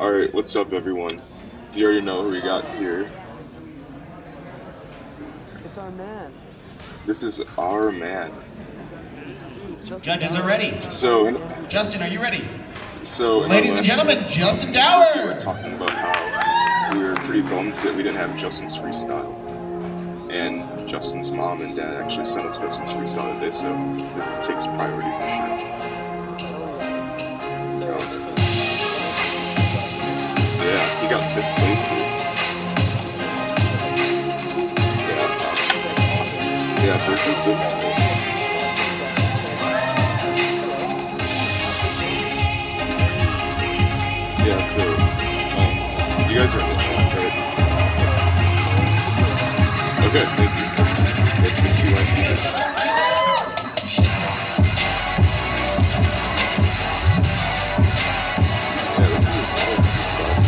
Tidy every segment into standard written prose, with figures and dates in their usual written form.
Alright, what's up everyone? You already know who we got here. It's our man. This is our man. Dude, Justin Judges are Dower, ready. So in Andrew. Justin, are you ready? so in our Ladies and last gentlemen, Justin we were Dower! talking about how we were pretty bummed that we didn't have Justin's freestyle. And Justin's mom and dad actually sent us Justin's freestyle today, so this takes priority for sure. Hell yeah. So, Um, so Justin Dower is the best. yeah, he got fifth place here. Yeah, He's like talking. yeah, Berkeley We fifth. got Becko saying hello. Yeah, so you guys are in the chat, right? And also, go in the video volume. Okay, thank you. That's the Q and A. Yeah, this is a solid freestyle.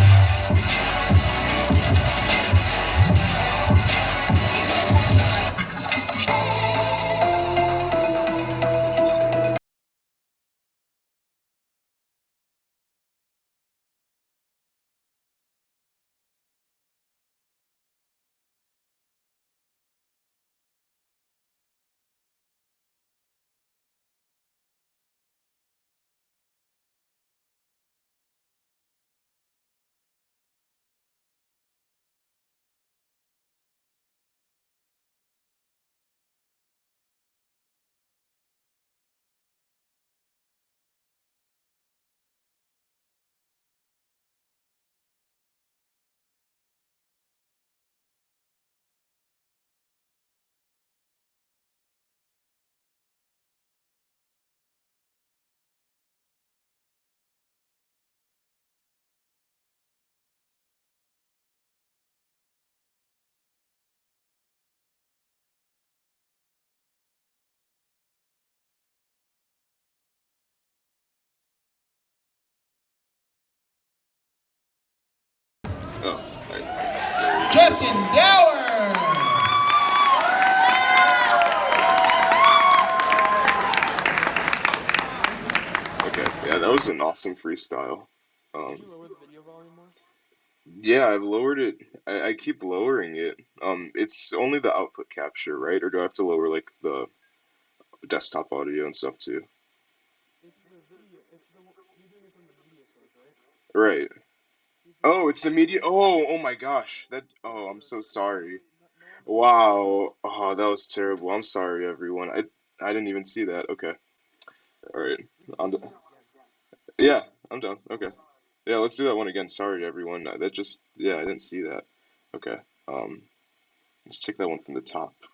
Interesting. Oh, right. Justin Dower! Okay, yeah, that was an awesome freestyle. Did Um, you lower the video volume more? yeah, I've lowered it. I keep lowering it. It's only the output capture, right? Or do I have to lower like the desktop audio and stuff too? It's the video. You're doing it from the media source, right? Right. See, so Oh, it's the media. Oh my gosh. That. yeah. Oh, I'm So so sorry. no one can hear you. Wow. Oh, that was terrible. I'm sorry, everyone. I didn't even see that. Okay. All right. We can On do the, that again. yeah, I'm done. Okay. Yeah, let's do that one again. Sorry, everyone. That just. Yeah, I didn't see that. Okay. Um, let's take that one from the top. That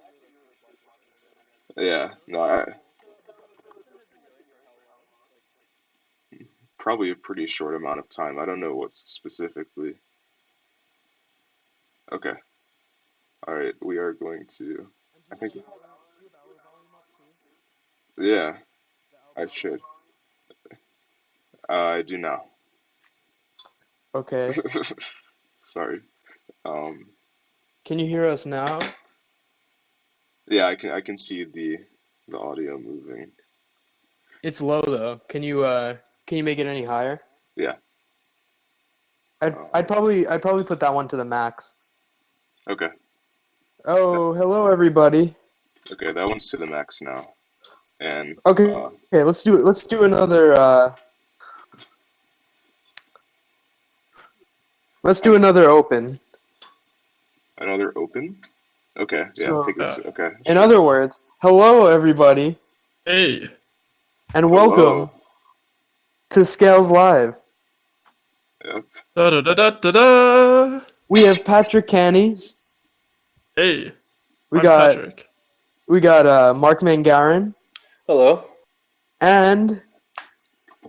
actually really lets us watch the video again. Yeah. No, What's in the video in your how long? Like, probably a pretty short amount of time. I don't know what's specifically. Okay. All right. We are going to. and I think. do you have our volume up too? Yeah, The I output should. volume. I do now. Okay. Sorry. Um, Can you hear us now? yeah, I can see the audio moving. It's low though. Can you make it any higher? Yeah. I'd probably put that one to the max. Okay. That, Oh, hello everybody. okay, that one's to the max now. And Okay, let's do it. Let's do another let's I, do another open. another open. Okay. Yeah. So, Take this. Okay. in Sure. other words, hello everybody Hey. and Hello. welcome to Scales Live. Yep. Da da da da da da. We have Patrick Cannies. Hey. We I'm got Patrick. Mark Mangarin Hello. and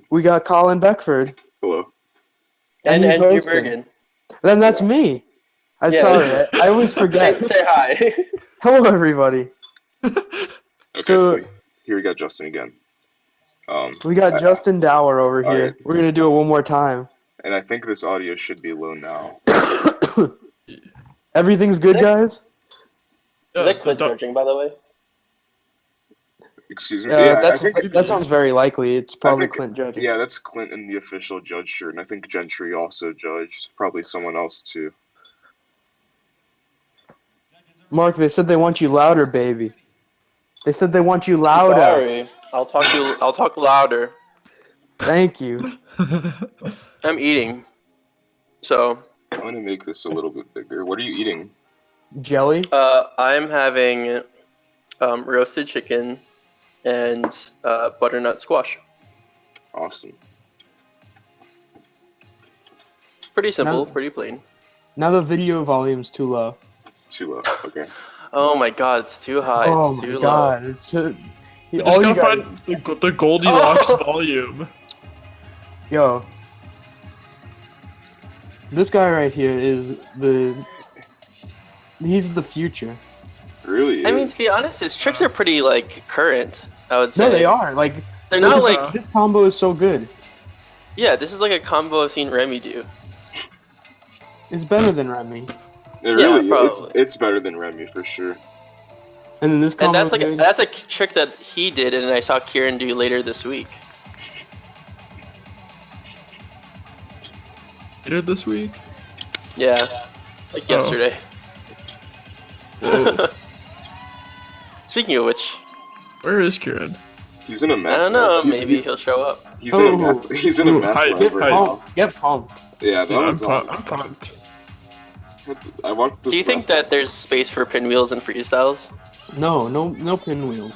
we got Colin Beckford Hello. and And he's Andrew hosting. Bergen. Then that's Yeah. me. I'm sorry. Yeah. I always forget. Say hi. Hello everybody. Okay. So So here we got Justin again. we got I, Justin Dower over all right. here. We're gonna do it one more time. And I think this audio should be low now. Everything's Is good, that guys? is Yeah, that Clint judging, by the way? Excuse me. Yeah, I think that sounds very likely. It's probably think- Clint judging. yeah, that's Clinton, the official judge shirt, and I think Gentry also judged. Probably someone else too. Mark, they said they want you louder, baby. They said they want you louder. Sorry, I'll talk louder. Thank you. I'm eating. So, I'm gonna make this a little bit bigger. What are you eating? Jelly? I'm having roasted chicken and butternut squash. Awesome. Pretty simple, No. pretty plain. Now the video volume's too low. Too low. Okay. Oh my god, it's too high. Oh It's my too god, it's too... You all just you gotta guys... find the Goldilocks Oh! volume. Yo. This guy right here is the... He's the future. Really? I mean, is. to be honest, his tricks are pretty like current. I would say. No, they are. Like, They're look not at like. this combo is so good. Yeah, this is like a combo I've seen Remy do. It's better than Remy. It really, probably. it's better than Remy for sure. And then this And combo that's like is that's a trick that he did, and I saw Kieran do later this week. Later this week. Yeah, like Oh. yesterday. good. Speaking of which, Where is Kieran? He's in a math. I don't know. lab. Maybe he'll show up. He's in a Ooh. math. He's in a Ooh, math hi. lab Get right Hi. now. pumped. Get pumped. Yeah, that Yeah, was. I'm pumped. I watched this. Do you think last that night. there's space for pinwheels and freestyles? No pinwheel.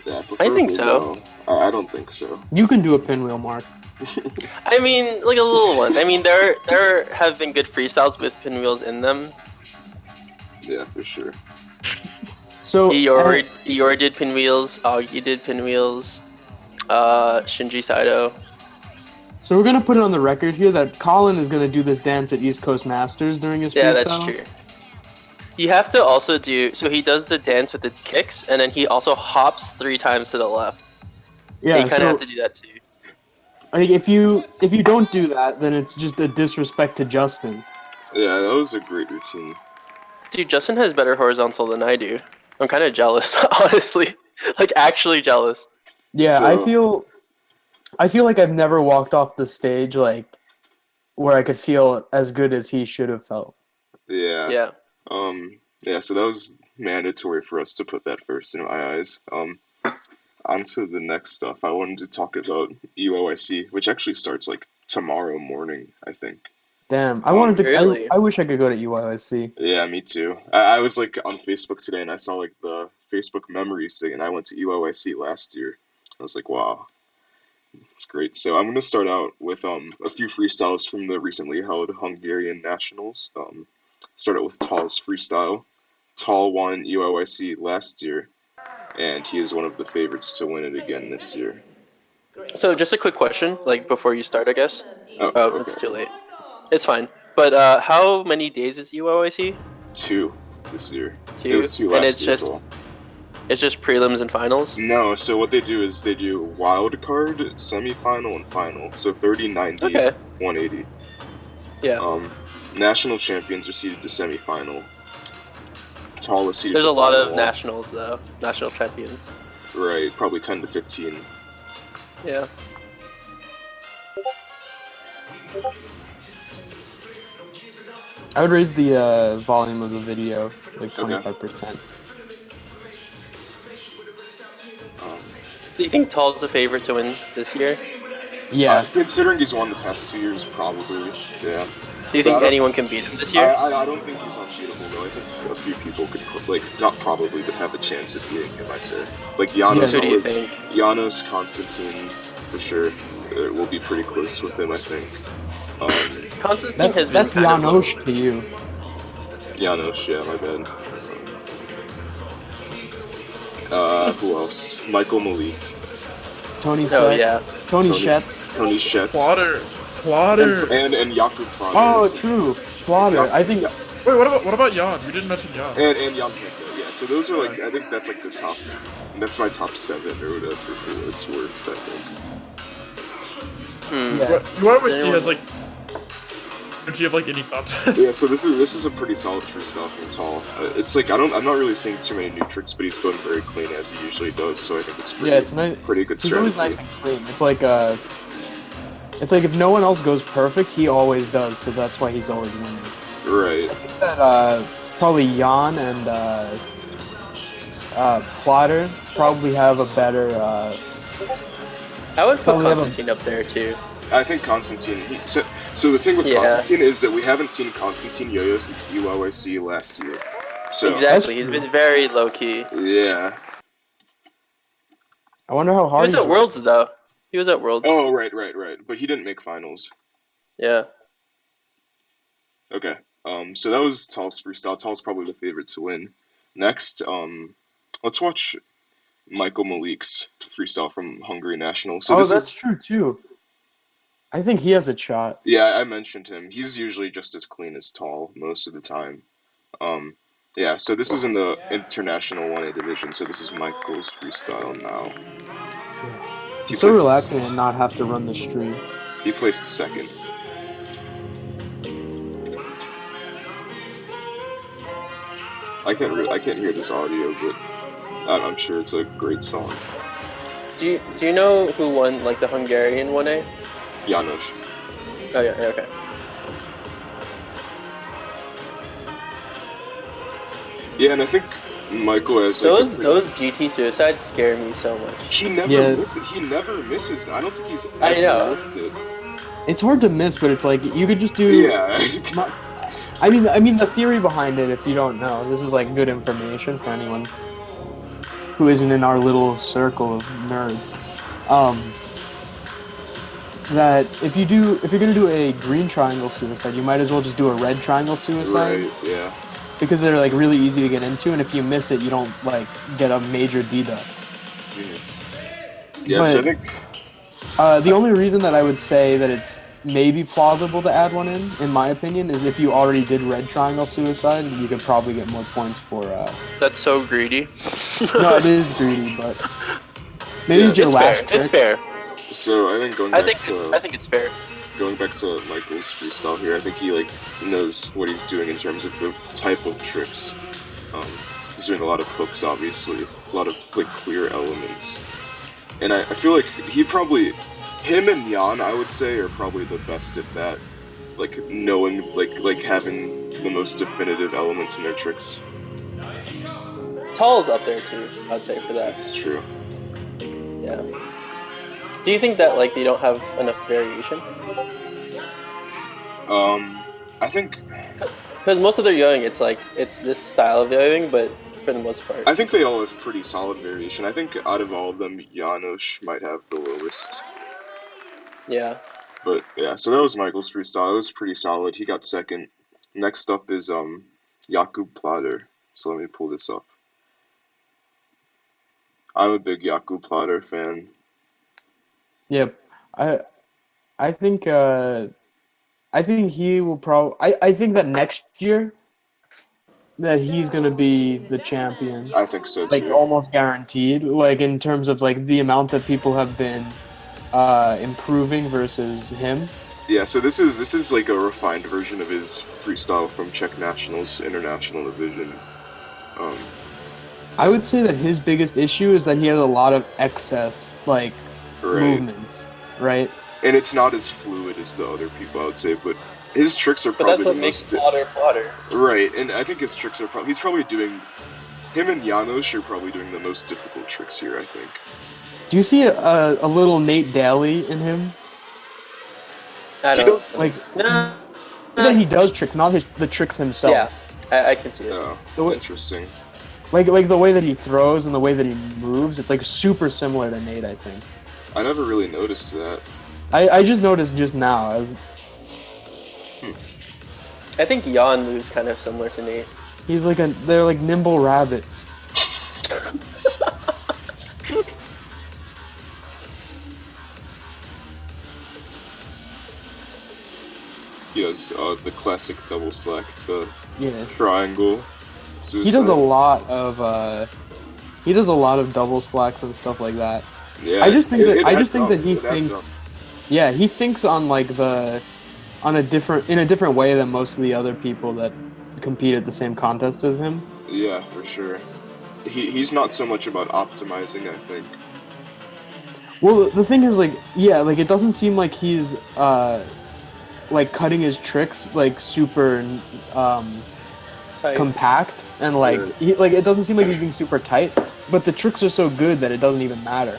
Yeah, I think preferably so. no. I don't think so. You can do a pinwheel, Mark. I mean, like a little one. I mean, there have been good freestyles with pinwheels in them. Yeah, for sure. So Eeyore did pinwheels. Augie did pinwheels. Shinji Saito. so we're gonna put it on the record here that Colin is gonna do this dance at East Coast Masters during his Yeah, freestyle. that's true. You have to also do so. He does the dance with the kicks, and then he also hops 3 times to the left. Yeah, you kind so of have to do that too. like, if you don't do that, then it's just a disrespect to Justin. Yeah, that was a great routine. Dude, Justin has better horizontal than I do. I'm kind of jealous, honestly. Like actually jealous. Yeah, So- I feel like I've never walked off the stage like where I could feel as good as he should have felt. Yeah. Yeah. Yeah. So that was mandatory for us to put that first in my eyes. On to the next stuff. I wanted to talk about UOIC, which actually starts like tomorrow morning, I think. Damn, I wanted to. Really? I wish I could go to UIC. Yeah, me too. I was like on Facebook today and I saw like the Facebook memories thing, and I went to UOIC last year. I was like, wow, it's great. So I'm gonna start out with a few freestyles from the recently held Hungarian Nationals. Start out with Tall's freestyle. Tall won UOIC last year, and he is one of the favorites to win it again this year. So just a quick question, like before you start, I guess. Oh, Oh, okay. it's too late. It's fine. But how many days is UOIC? 2 this year. It 2? was 2 And last it's year as just well. it's just prelims and finals? No, so what they do is they do wild card, semifinal, and final. So 30, 90, Okay. 180. Yeah. National champions are seeded to semifinal. Tall is seeded There's to a lot of final. nationals though. National champions. Right, probably 10 to 15. Yeah. I would raise the volume of the video like Okay. 25%. Do you think Tall's the favorite to win this year? Yeah, Considering he's won the past 2 years, probably. Yeah. Do you think But I- anyone can beat him this year? I don't think he's unbeatable though. I think a few people could not probably, but have a chance at beating him. I say like Janos. Who do you always- think? Janos, Constantine, for sure. It will be pretty close with him, I think. Constantine has that's been kind of low. Janosch to you. Janos, yeah, my bad. Who else? Michael Malik, Tony Oh Sett. yeah. Tony Tony- Shet. Tony Shetz, Plotter. and Jakub Prager. Oh, true. Plotter. I think. Wait, what about Jan? We didn't mention Jan. And Jan Pekka, yeah. So those are like, I think that's like the top. That's my top 7 or whatever for what it's worth. I think. Hmm. Yeah. UIC anyone- has like Don't you have like any thoughts? Yeah, so this is a pretty solid freestyle from Tall. It's like I'm not really seeing too many new tricks, but he's going very clean as he usually does. So I think it's pretty, Yeah, it's nice. pretty good He's always strategy. nice and clean. It's like if no one else goes perfect, he always does. So that's why he's always winning. Right. I think that probably Jan and Plotter probably have a better. I would put Probably have a- Constantine up there too. I think Constantine. So the thing with Yeah. Constantine is that we haven't seen Constantine yo-yo since UOIC last year. So Exactly, That's he's been very low key. yeah. I wonder how He hard was he's at Worlds though. He was at Worlds. Oh right. But he didn't make finals. Yeah. Okay. So that was Tall's freestyle. Tall's probably the favorite to win. Next, let's watch Michael Malik's freestyle from Hungary National. So Oh, this that's is true too. I think he has a shot. yeah, I mentioned him. He's usually just as clean as Tall most of the time. Yeah, so this is in the international 1A division. So this is Michael's freestyle now. He It's so placed- relaxing and not have to run the stream. He placed second. I can't hear this audio, but I'm sure it's a great song. Do you know who won like the Hungarian 1A? János. Oh yeah, okay. Yeah, and I think Michael has like, Those GT suicides scare me so much. he never Yeah. misses. He never misses. I don't think he's I ever know. missed it. It's hard to miss, but it's like you could just do. Yeah. I mean, the theory behind it. If you don't know, this is like good information for anyone who isn't in our little circle of nerds. That if you're gonna do a green triangle suicide, you might as well just do a red triangle suicide Right. Yeah. because they're like really easy to get into, and if you miss it, you don't like get a major deduct. Yeah. So I But- think The only reason that I would say that it's maybe plausible to add one in my opinion, is if you already did red triangle suicide, you could probably get more points for. That's so greedy. No, it is greedy, but maybe Yeah, it's your It's last fair. trick. It's fair. so. I think I think it's fair. going back to Michael's freestyle here, I think he like knows what he's doing in terms of the type of tricks. He's doing a lot of hooks, obviously, a lot of like clear elements, and I feel like him and Jan, I would say, are probably the best at that, like knowing like having the most definitive elements in their tricks. Tall's up there too, I'd say for that. That's true. Yeah. Do you think that like they don't have enough variation? I think Because most of their yoing, it's this style of yoing, but for the most part. I think they all have pretty solid variation. I think out of all of them, János might have the lowest. Yeah. But yeah, so that was Michael's freestyle. It was pretty solid. He got second. Next up is Jakub Platter. So let me pull this up. I'm a big Jakub Platter fan. Yep. I think he will probably. I think that next year that he's gonna be the champion, I think so like too. almost guaranteed. Like in terms of like the amount that people have been improving versus him. Yeah, so this is like a refined version of his freestyle from Czech Nationals International Division. I would say that his biggest issue is that he has a lot of excess like Right. movement, right? And it's not as fluid as the other people, I would say, but his tricks are But probably that's what the makes most Plotter. right. And I think his tricks are he's probably doing. Him and János are probably doing the most difficult tricks here, I think. Do you see a little Nate Daly in him? I He don't does- know. Like Nah. that he does tricks, not the tricks himself. Yeah, I can see it. Oh, So- interesting. Like the way that he throws and the way that he moves, it's like super similar to Nate. I think. I never really noticed that. I just noticed just now. I think Jan moves kind of similar to Nate. He's like they're like nimble rabbits. He does the classic double slack to Yeah. triangle. Suicide. He does a lot of double slacks and stuff like that. Yeah, I just think it that adds up. he It adds thinks. up. Yeah, he thinks on like on a different way than most of the other people that compete at the same contest as him. Yeah, for sure. He's not so much about optimizing, I think. Well, the thing is, like, yeah, like it doesn't seem like he's like cutting his tricks like super Tight. compact and like Yeah. like it doesn't seem like he's being super tight, but the tricks are so good that it doesn't even matter.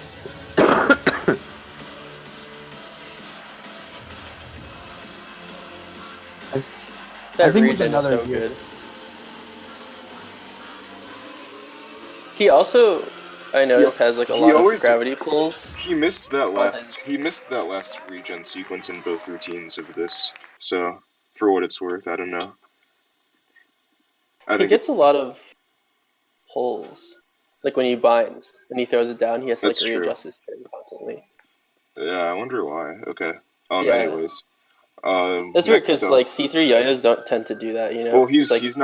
That I think with regen is another so year- good. He also, I noticed, has like a he lot always- of gravity pulls. He missed that last regen sequence in both routines of this. So, for what it's worth, I don't know. I He think gets it's, a lot of pulls. Like when he binds, when he throws it down, he has to like That's true. readjust his string constantly. yeah, I wonder why. Okay. Yeah. Anyways. That's weird Next because up. like C3 yo-yos don't tend to do that, you know? Well, It's like, he's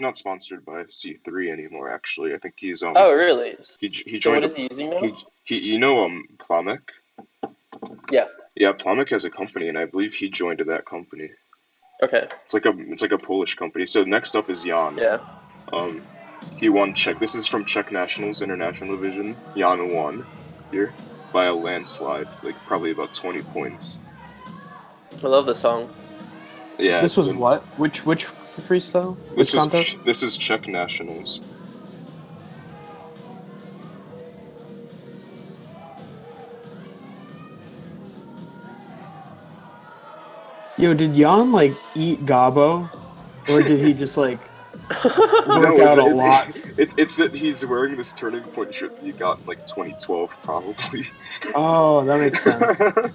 not sponsored by C3 anymore. Actually, I think he's oh really? he So joined what is he using now? he you know Plamek? Yeah. Yeah, Plamek has a company, and I believe he joined that company. Okay. It's like a Polish company. So next up is Jan. Yeah. He won Czech. This is from Czech Nationals International Division. Jan won here by a landslide, like probably about 20 points. I love the song. Yeah. This was and what? Which freestyle? Which contest? This is Czech Nationals. Yo, did Jan like eat Gabo, or did he just like work No, out a lot? it's that he's wearing this Turning Point shirt that you got in like 2012, probably. Oh, that makes sense.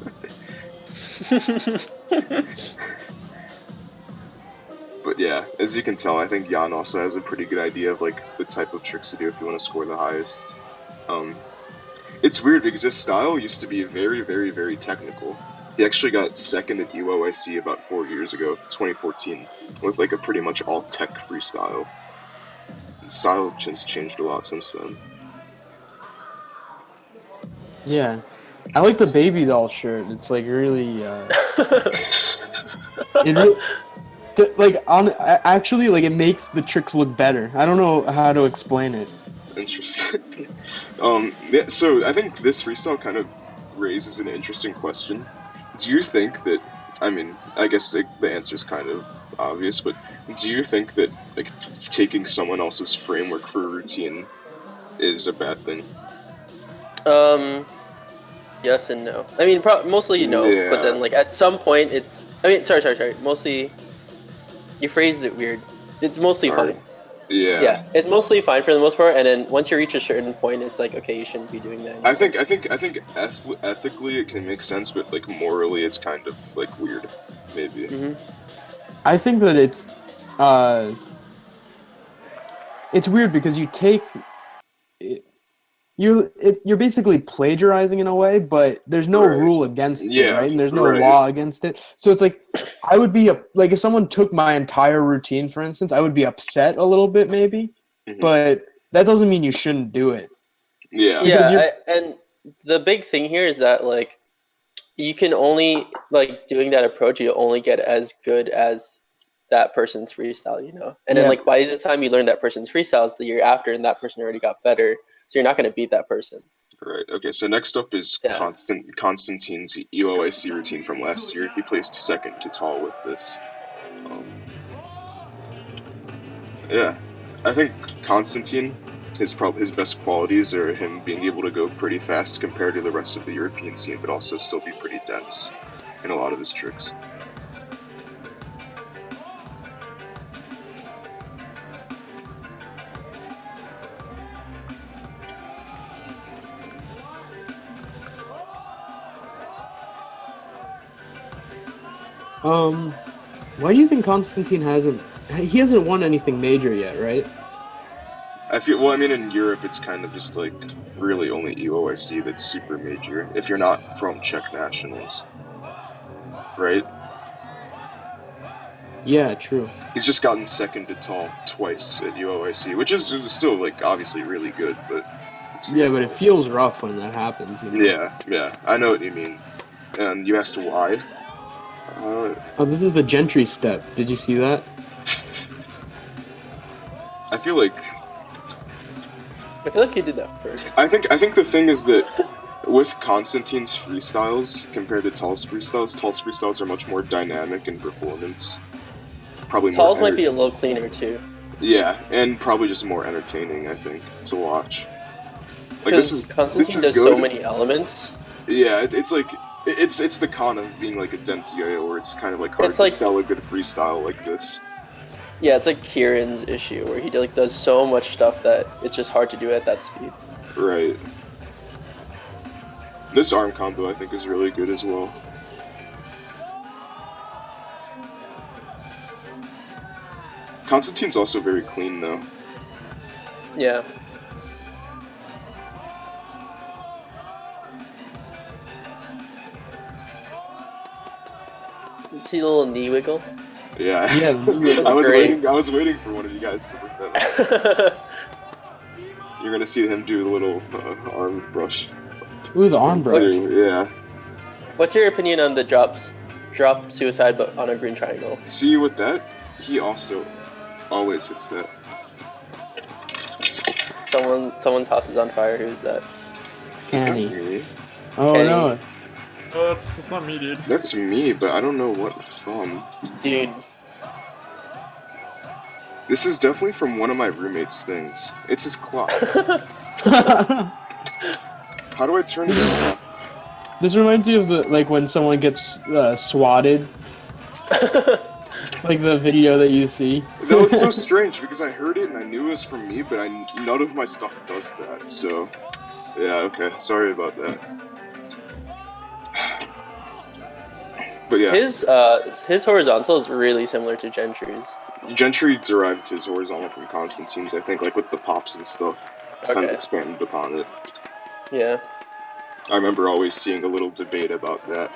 But yeah, as you can tell, I think Jan also has a pretty good idea of like the type of tricks to do if you want to score the highest. It's weird because his style used to be very, very, very technical. He actually got second at UOIC about 4 years ago, 2014, with like a pretty much all tech freestyle. His style has changed a lot since then. Yeah, I like the baby doll shirt. It's like really, it really, like actually like it makes the tricks look better. I don't know how to explain it. Interesting. Yeah, so I think this freestyle kind of raises an interesting question. Do you think that, I mean, I guess the answer is kind of obvious, but do you think that like taking someone else's framework for a routine is a bad thing? Yes and no. I mean, mostly no, but then Yeah. like at some point it's. I mean, sorry. Mostly, you phrased it weird. It's mostly Sorry. fine. Yeah. Yeah, it's mostly fine for the most part, and then once you reach a certain point, it's like, okay, you shouldn't be doing that anymore. I think ethically it can make sense, but like morally it's kind of like weird, maybe. I think that it's weird because you take you're basically plagiarizing in a way, but there's no Right. rule against it, Yeah, right? And there's no right. law against it. So it's like I would be like if someone took my entire routine, for instance, I would be upset a little bit maybe, Mhm. but that doesn't mean you shouldn't do it. Yeah. Because Yeah, and the big thing here is that like you can only like doing that approach, you only get as good as that person's freestyle, you know. And then Yeah. like by the time you learn that person's freestyles the year after, and that person already got better, so you're not going to beat that person. Right. Okay. So next up is Yeah. Constantine's UOIC routine from last year. He placed second to Tall with this. Yeah, I think Constantine, his best qualities are him being able to go pretty fast compared to the rest of the European scene, but also still be pretty dense in a lot of his tricks. Why do you think Constantine hasn't won anything major yet, right? Well, I mean, in Europe, it's kind of just like really only UOIC that's super major if you're not from Czech nationals, right? Yeah, true. He's just gotten second to Tall twice at UOIC, which is still like obviously really good, but Yeah, but it feels rough when that happens. You know? yeah, I know what you mean. And you asked why. Oh, this is the Gentry step. Did you see that? I feel like I feel like he did that first. I think the thing is that with Constantine's freestyles compared to Tall's freestyles are much more dynamic in performance. Probably more. Talls might be a little cleaner too. Yeah, and probably just more entertaining. I think to watch. Like Because Constantine does good. so many elements. Yeah, it's like it's the con of being like a dense yo-yo, where it's kind of like hard It's to like- sell a good freestyle like this. Yeah, it's like Kieran's issue where he like does so much stuff that it's just hard to do at that speed. Right. This arm combo I think is really good as well. Constantine's also very clean though. Yeah. See the little knee wiggle? Yeah. Yeah, I was great. waiting for one of you guys to bring that up. You're gonna see him do the little arm brush. Ooh, the arm brush. Too. Yeah. What's your opinion on the drop suicide but on a green triangle? See with that, he also always hits that. Someone's house is on fire. Who's that? Is that Kenny. me? Oh Kenny. no. Oh, that's not me, dude. That's me, but I don't know what from. Dude, This is definitely from one of my roommate's things. It's his clock. How do I turn it off? This reminds me of the when someone gets swatted, like the video that you see. That was so strange because I heard it and I knew it was from me, but none of my stuff does that. So, yeah, okay. Sorry about that. But yeah, his horizontal is really similar to Gentry's. Gentry derived his horizontal from Constantine's, I think, like with the pops and stuff. Kind of Okay. expanded upon it. Yeah. I remember always seeing a little debate about that.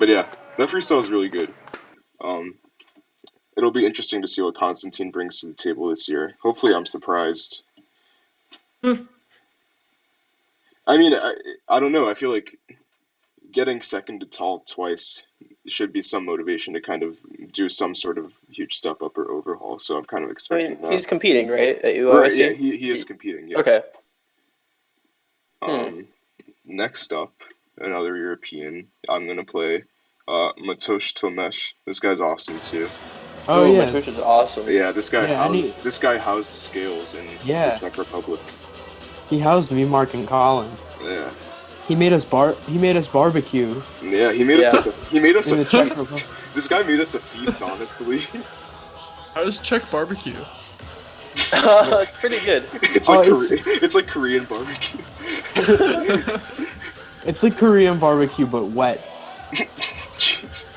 But yeah, that freestyle is really good. It'll be interesting to see what Constantine brings to the table this year. Hopefully, I'm surprised. I mean, I don't know. I feel like getting second to Tall twice should be some motivation to kind of do some sort of huge step up or overhaul. So I'm kind of I expecting mean, that. he's competing, right? At Right, UOSC? yeah, he is competing. Yes. Okay. Next up, another European. I'm gonna play Matosh Tomesh. This guy's awesome too. Oh Ooh, yeah. Matosh is awesome. Yeah, this guy Yeah, housed scales in Yeah. the Czech Republic. He housed me, Mark, and Colin. Yeah. He made us barbecue. Yeah, he made us Yeah. a In the Czech feast. This guy made us a feast, honestly. How was Czech barbecue? It's pretty good. It's like Korean barbecue. It's like Korean barbecue, but wet. Jeez.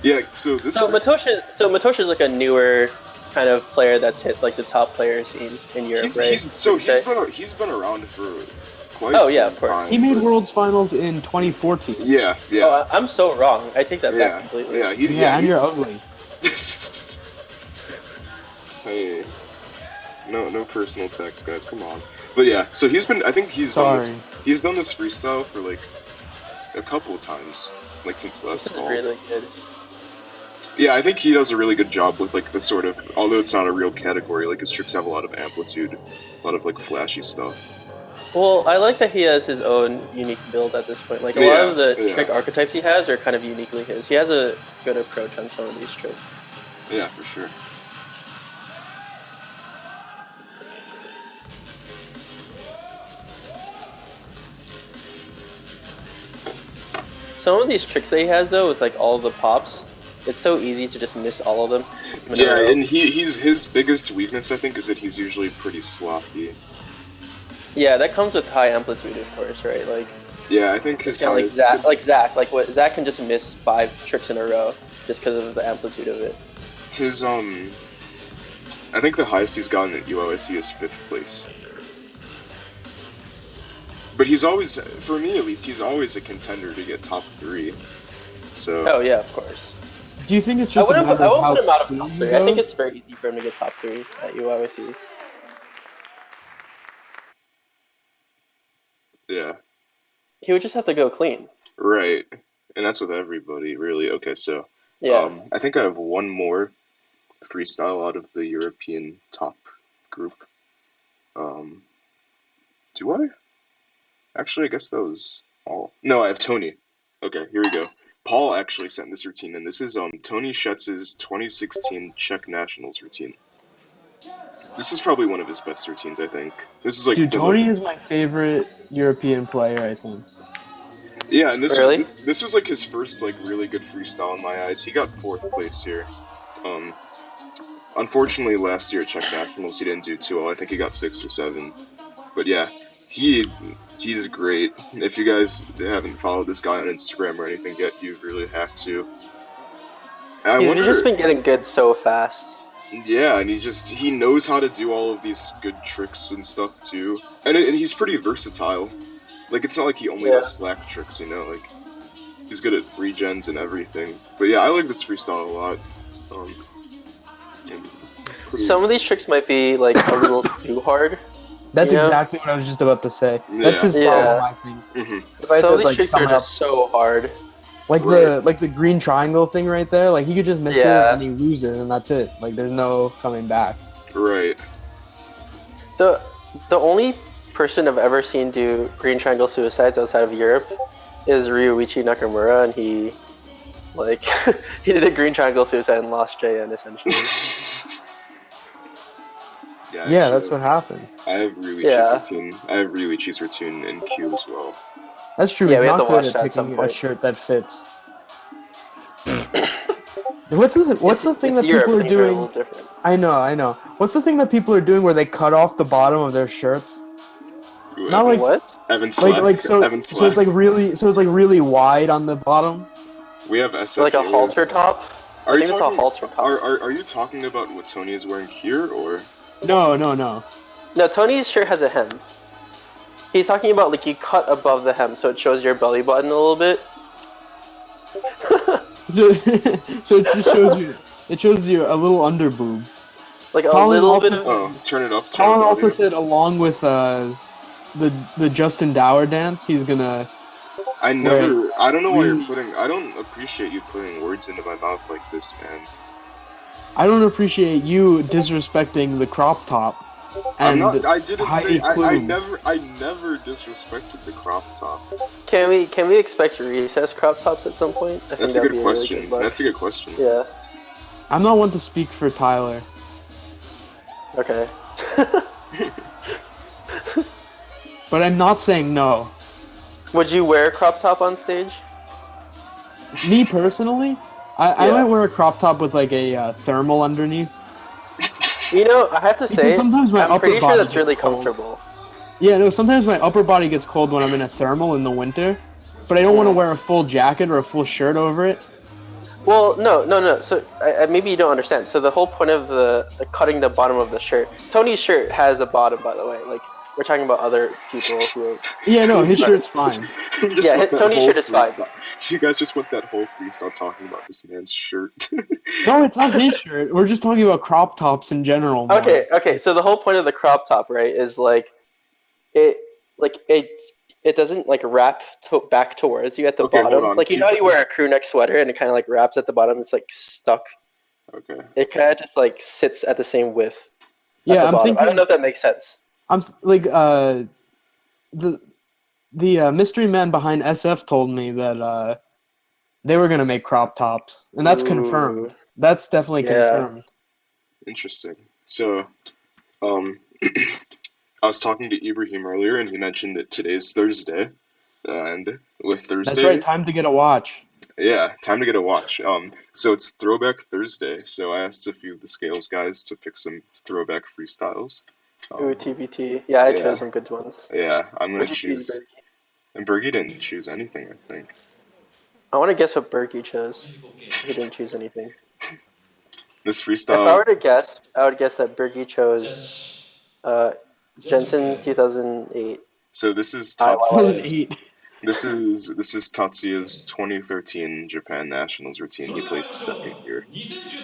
Yeah, so this So Matosh is like a newer kind of player that's hit like the top player scenes in Europe, right? he's been around for quite Oh, some yeah, of course. time, He made but- World's Finals in 2014. Yeah, yeah. Oh, I'm so wrong. I take that yeah, back completely. yeah, Yeah, and he's- you're ugly. Hey, no personal attacks, guys. Come on. But yeah, so I think he's Sorry. done this freestyle for like a couple of times, like since last This is fall. really good. Yeah, I think he does a really good job with like the sort of, although it's not a real category, like his tricks have a lot of amplitude, a lot of like flashy stuff. Well, I like that he has his own unique build at this point. Like a lot of the Yeah. trick archetypes he has are kind of uniquely his. He has a good approach on some of these tricks. Yeah, for sure. Some of these tricks that he has though, with like all the pops, it's so easy to just miss all of them. in a Yeah, row. and his biggest weakness, I think, is that he's usually pretty sloppy. Yeah, that comes with high amplitude, of course, right? Like Yeah, I think his kind of highest, Zach can just miss 5 tricks in a row just because of the amplitude of it. his I think the highest he's gotten at UOSC is 5th place. But he's always, for me at least, he's always a contender to get top 3. So Oh yeah, of course. Do you think it's I just a wouldn't matter put, I of won't how put him out of clean top he 3. I think goes? it's very easy for him to get top 3 at UOSC. yeah, He would just have to go clean. right. And that's with everybody, really. Okay, so Yeah. I think I have one more freestyle out of the European top group. Um, do I? Actually, I guess that was all. No, I have Tony. Okay, here we go. Paul actually sent this routine, and this is Tony Schetz's 2016 Czech Nationals routine. This is probably one of his best routines, I think. This is like Dude, the Tony is my favorite European player, I think. yeah, and Really? this was like his first like really good freestyle in my eyes. He got fourth place here. Um, Unfortunately, last year at Czech Nationals he didn't do too well. I think he got sixth or seventh. But yeah, he's great. If you guys haven't followed this guy on Instagram or anything yet, you really have to. I He's wonder. just been getting good so fast. Yeah, and he knows how to do all of these good tricks and stuff too, and he's pretty versatile. Like it's not like he only does slack tricks, you know. Like he's good at regens and everything. But yeah, I like this freestyle a lot. Some of these tricks might be like a little too hard. That's You know? exactly what I was just about to say. Yeah. That's his problem, I think. If I Some of said, these tricks are just so hard. like the green triangle thing right there. Like he could just miss it Yeah. and he loses, and that's it. Like there's no coming back. Right. The only person I've ever seen do green triangle suicides outside of Europe is Ryuichi Nakamura, and he like he did a green triangle suicide and lost JN essentially. Yeah, that's what happened. I have Ryuichi's Yeah. routine. I have Ryuichi's routine in Q as well. That's true. Yeah, He's we have not to watch good that at at some picking a point. shirt that fits. What's the thing that Europe, people are things a little doing? different. I know. What's the thing that people are doing where they cut off the bottom of their shirts? Ooh, Not Evan, like What? Evan Slack. like so Evan so Slack. it's like really wide on the bottom. We have SF. So like a halter top? I Are you think it's a talking? halter top. Are you talking about what Tony is wearing here, or? No. No, Tony's shirt has a hem. He's talking about like you cut above the hem so it shows your belly button a little bit. So, so it just shows you a little under boob. Like a Colin little also bit of said- Oh, turn it up. Colin also audio. said along with the Justin Dower dance, he's gonna. I never. I don't know why Really? you're putting. I don't appreciate you putting words into my mouth like this, man. I don't appreciate you disrespecting the crop top. I'm And not. I didn't Heidi say. I Klum. never disrespected the crop top. Can we expect recess crop tops at some point? I think That's a that'd good be question. really good luck. That's a good question. Yeah. I'm not one to speak for Tyler, Okay. but I'm not saying no. Would you wear a crop top on stage? Me personally, I Yeah. might wear a crop top with like a thermal underneath. You know, I have to say, Because sometimes my I'm upper pretty sure body that's really gets cold. comfortable. Yeah, no, sometimes my upper body gets cold when I'm in a thermal in the winter, but I don't want to wear a full jacket or a full shirt over it. Well, no. So maybe you don't understand. So the whole point of the cutting the bottom of the shirt. Tony's shirt has a bottom, by the way. Like we're talking about other people who. Yeah, no, his shirt's fine. You just Yeah, want that Tony's whole shirt is fine. freestyle. You guys just want that whole freestyle talking about this man's shirt. No, it's not his shirt. We're just talking about crop tops in general. More. Okay. So the whole point of the crop top, right, is it doesn't like wrap back towards you at the Okay, hold bottom. on. Like you know, how you wear a crew neck sweater and it kind of like wraps at the bottom. It's like stuck. Okay. It kind of just like sits at the same width. At Yeah, the I'm bottom. thinking. I don't know if that makes sense. I'm like the mystery man behind SF told me that they were gonna make crop tops, and that's confirmed. Ooh. That's definitely Yeah. confirmed. Interesting. So, I was talking to Ibrahim earlier, and he mentioned that today's Thursday, and with Thursday, That's right. Time to get a watch. yeah, time to get a watch. So it's Throwback Thursday. So I asked a few of the Scales guys to pick some throwback freestyles. Ooh, TBT. Yeah, I yeah. chose some good ones. Yeah, I'm gonna What'd you choose, choose. And Bergie didn't choose anything, I think. I want to guess what Berkey chose. He didn't choose anything. This If I freestyle. were to guess, I would guess that Berkey chose Jensen 2008. So this is I Tatsuya. love 2008. This is Tatsuya's 2013 Japan Nationals routine. He placed second here.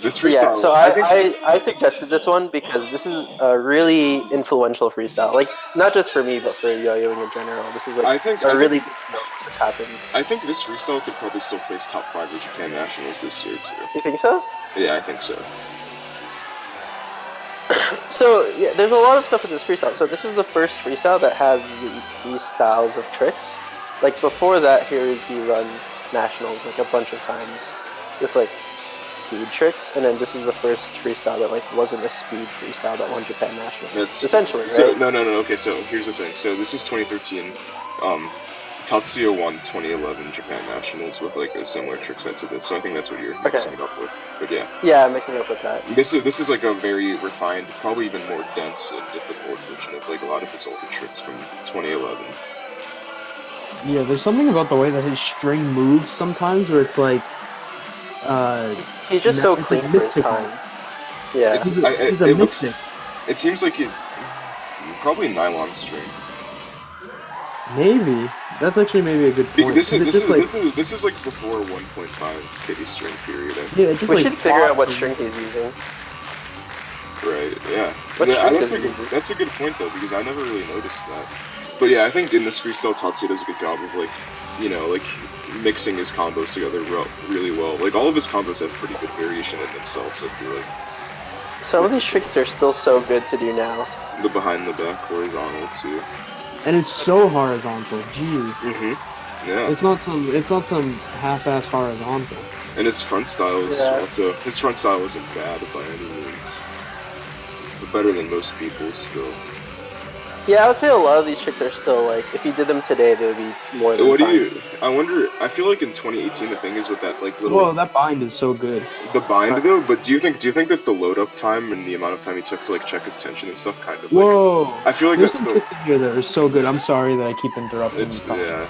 This So yeah, freestyle. so I think. I suggested this one because this is a really influential freestyle. Like not just for me, but for yo-yoing in general. This is like I think. a I really think big deal. this happened. I think this freestyle could probably still place top 5 of Japan Nationals this year too. You think so? Yeah, I think so. So yeah, there's a lot of stuff with this freestyle. So this is the first freestyle that has these styles of tricks. Like before that, Hiroki run nationals like a bunch of times with like speed tricks, and then this is the first freestyle that like wasn't a speed freestyle that won Japan nationals. That's Essentially, so right? no. Okay, so here's the thing. So this is 2013. Tatsuya won 2011 Japan Nationals with like a similar trick set to this. So I think that's what you're mixing it up with. But yeah. Yeah, I'm mixing up with that. This is like a very refined, probably even more dense and difficult version of like a lot of his older tricks from 2011. Yeah, there's something about the way that his string moves sometimes where it's like He's just so it's clean for his mystical. time. Yeah. He's a mystic. It seems like it probably nylon string. Maybe. That's actually maybe a good point. This is like before 1.5 kitty string period. yeah, it just We like should figure out what flops string he's using. Right. Yeah. What Yeah, string that's does a he good use? that's a good point though because I never really noticed that. But yeah, I think in this freestyle Tatsuya does a good job of like, like mixing his combos together really well. Like all of his combos have pretty good variation in themselves. I feel like Some of these tricks are still so good to do now. the behind the back horizontal too. and it's so horizontal. Jeez. Yeah. It's not some half-ass horizontal. And his front style is Yeah. also his front style isn't bad by any means. But better than most people's still. Yeah, I would say a lot of these tricks are still like, if you did them today, they would be more than What do fine. you? I wonder. I feel like in 2018 the thing is with that like little Whoa, that bind is so good. the bind though. But do you think that the load up time and the amount of time he took to like check his tension and stuff kind of like Whoa. I feel like There's that's some still tricks in here that are so good. I'm sorry that I keep interrupting it's you. yeah.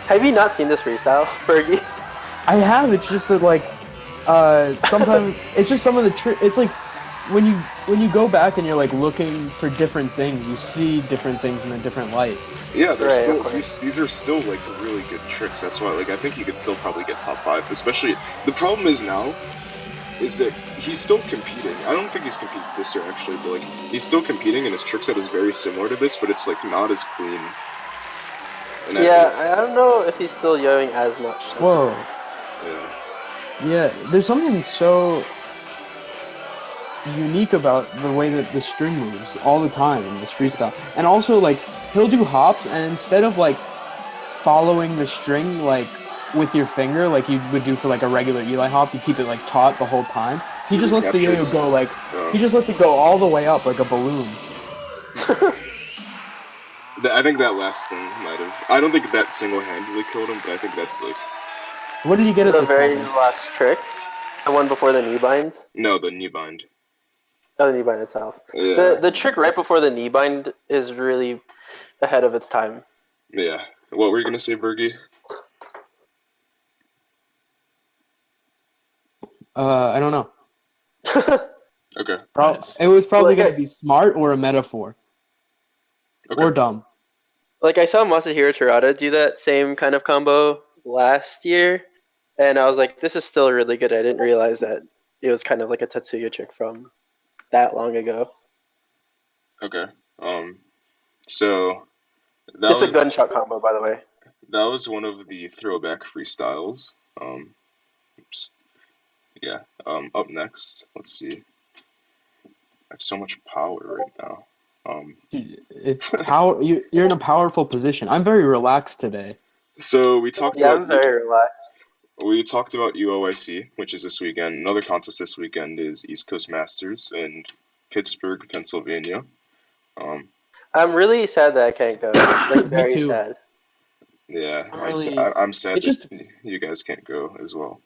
Have you not seen this freestyle, Fergie? I have. It's just that like, sometimes it's just some of the trick. It's like when you go back and you're like looking for different things, you see different things in a different light. Yeah, they're Right, still of course. these are still like really good tricks. That's why like I think he could still probably get top 5. Especially the problem is now is that he's still competing. I don't think he's competed this year actually, but like he's still competing and his trick set is very similar to this, but it's like not as clean. And Yeah, I don't know if he's still yoing as much. That's the Whoa. thing. yeah. Yeah, there's something so unique about the way that the string moves all the time in this freestyle. And also, like, he'll do hops, and instead of, like, following the string, like, with your finger, like you would do for, like, a regular Eli hop, you keep it, like, taut the whole time. He just lets the yo-yo go, like, he just lets it go all the way up like a balloon. I think that last thing might have. I don't think that single-handedly killed him, but I think that's like What did you get at The this very time? last trick, the one before the knee bind. no the knee bind. Oh, the knee bind itself. Yeah. The trick right before the knee bind is really ahead of its time. Yeah. What were you gonna say, Bergie? I don't know. Okay. Nice. It was probably Like, going to be smart or a metaphor. Okay. Or dumb. Like I saw Masahiro Terada do that same kind of combo last year, and I was like, this is still really good. I didn't realize that it was kind of like a Tetsuya trick from that long ago. Okay. So that It's a was gunshot combo, by the way. that was one of the throwback freestyles. Oops. Yeah. Up next, let's see. I have so much power right now. It's power. You're in a powerful position. I'm very relaxed today. So we talked Yeah, about I'm very relaxed. UOIC, which is this weekend. Another contest this weekend is East Coast Masters in Pittsburgh, Pennsylvania. Um, I'm really sad that I can't go. Like, Me very too. sad. yeah, Really- I'm sad It's that just- you guys can't go as well.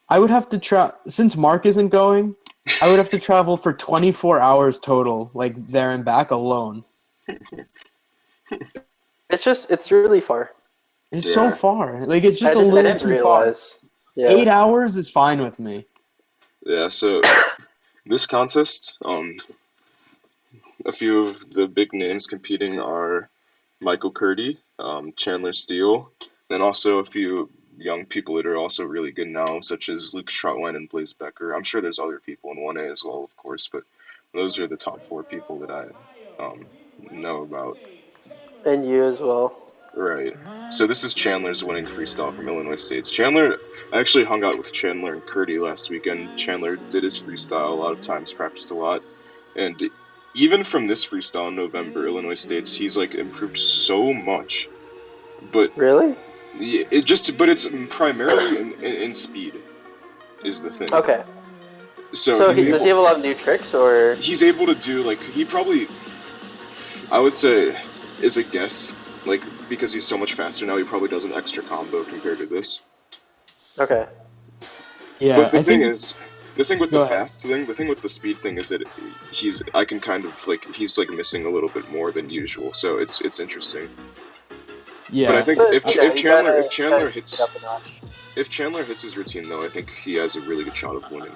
I would have to since Mark isn't going. I would have to travel for 24 hours total, like there and back alone. It's really far. It's so Yeah. far. Like it's just I a little didn't too realize. Yeah. far. 8 hours is fine with me. Yeah, so this contest, a few of the big names competing are Michael Curdy, Chandler Steele, and also a few young people that are also really good now, such as Luke Trotwine and Blaze Becker. I'm sure there's other people in 1A as well, of course, but those are the top 4 people that I know about. And you as well. Right. So this is Chandler's winning freestyle from Illinois State. Chandler, I actually hung out with Chandler and Curdy last weekend. Chandler did his freestyle a lot of times, practiced a lot, and even from this freestyle in November, Illinois State's, he's like improved so much. But Really? but it's primarily in speed is the thing. Okay. So So does he have a lot of new tricks, or? he's able to do like he probably, I would say, is a guess, like because he's so much faster now, he probably does an extra combo compared to this. Okay. Yeah, But I think the thing with Go the ahead. fast thing, the thing with the speed thing is that I can kind of like he's like missing a little bit more than usual, so it's interesting. But I yeah, think But, if yeah, if you Chandler gotta, if Chandler gotta hits keep it up a notch. if Chandler hits his routine though, I think he has a really good shot of winning.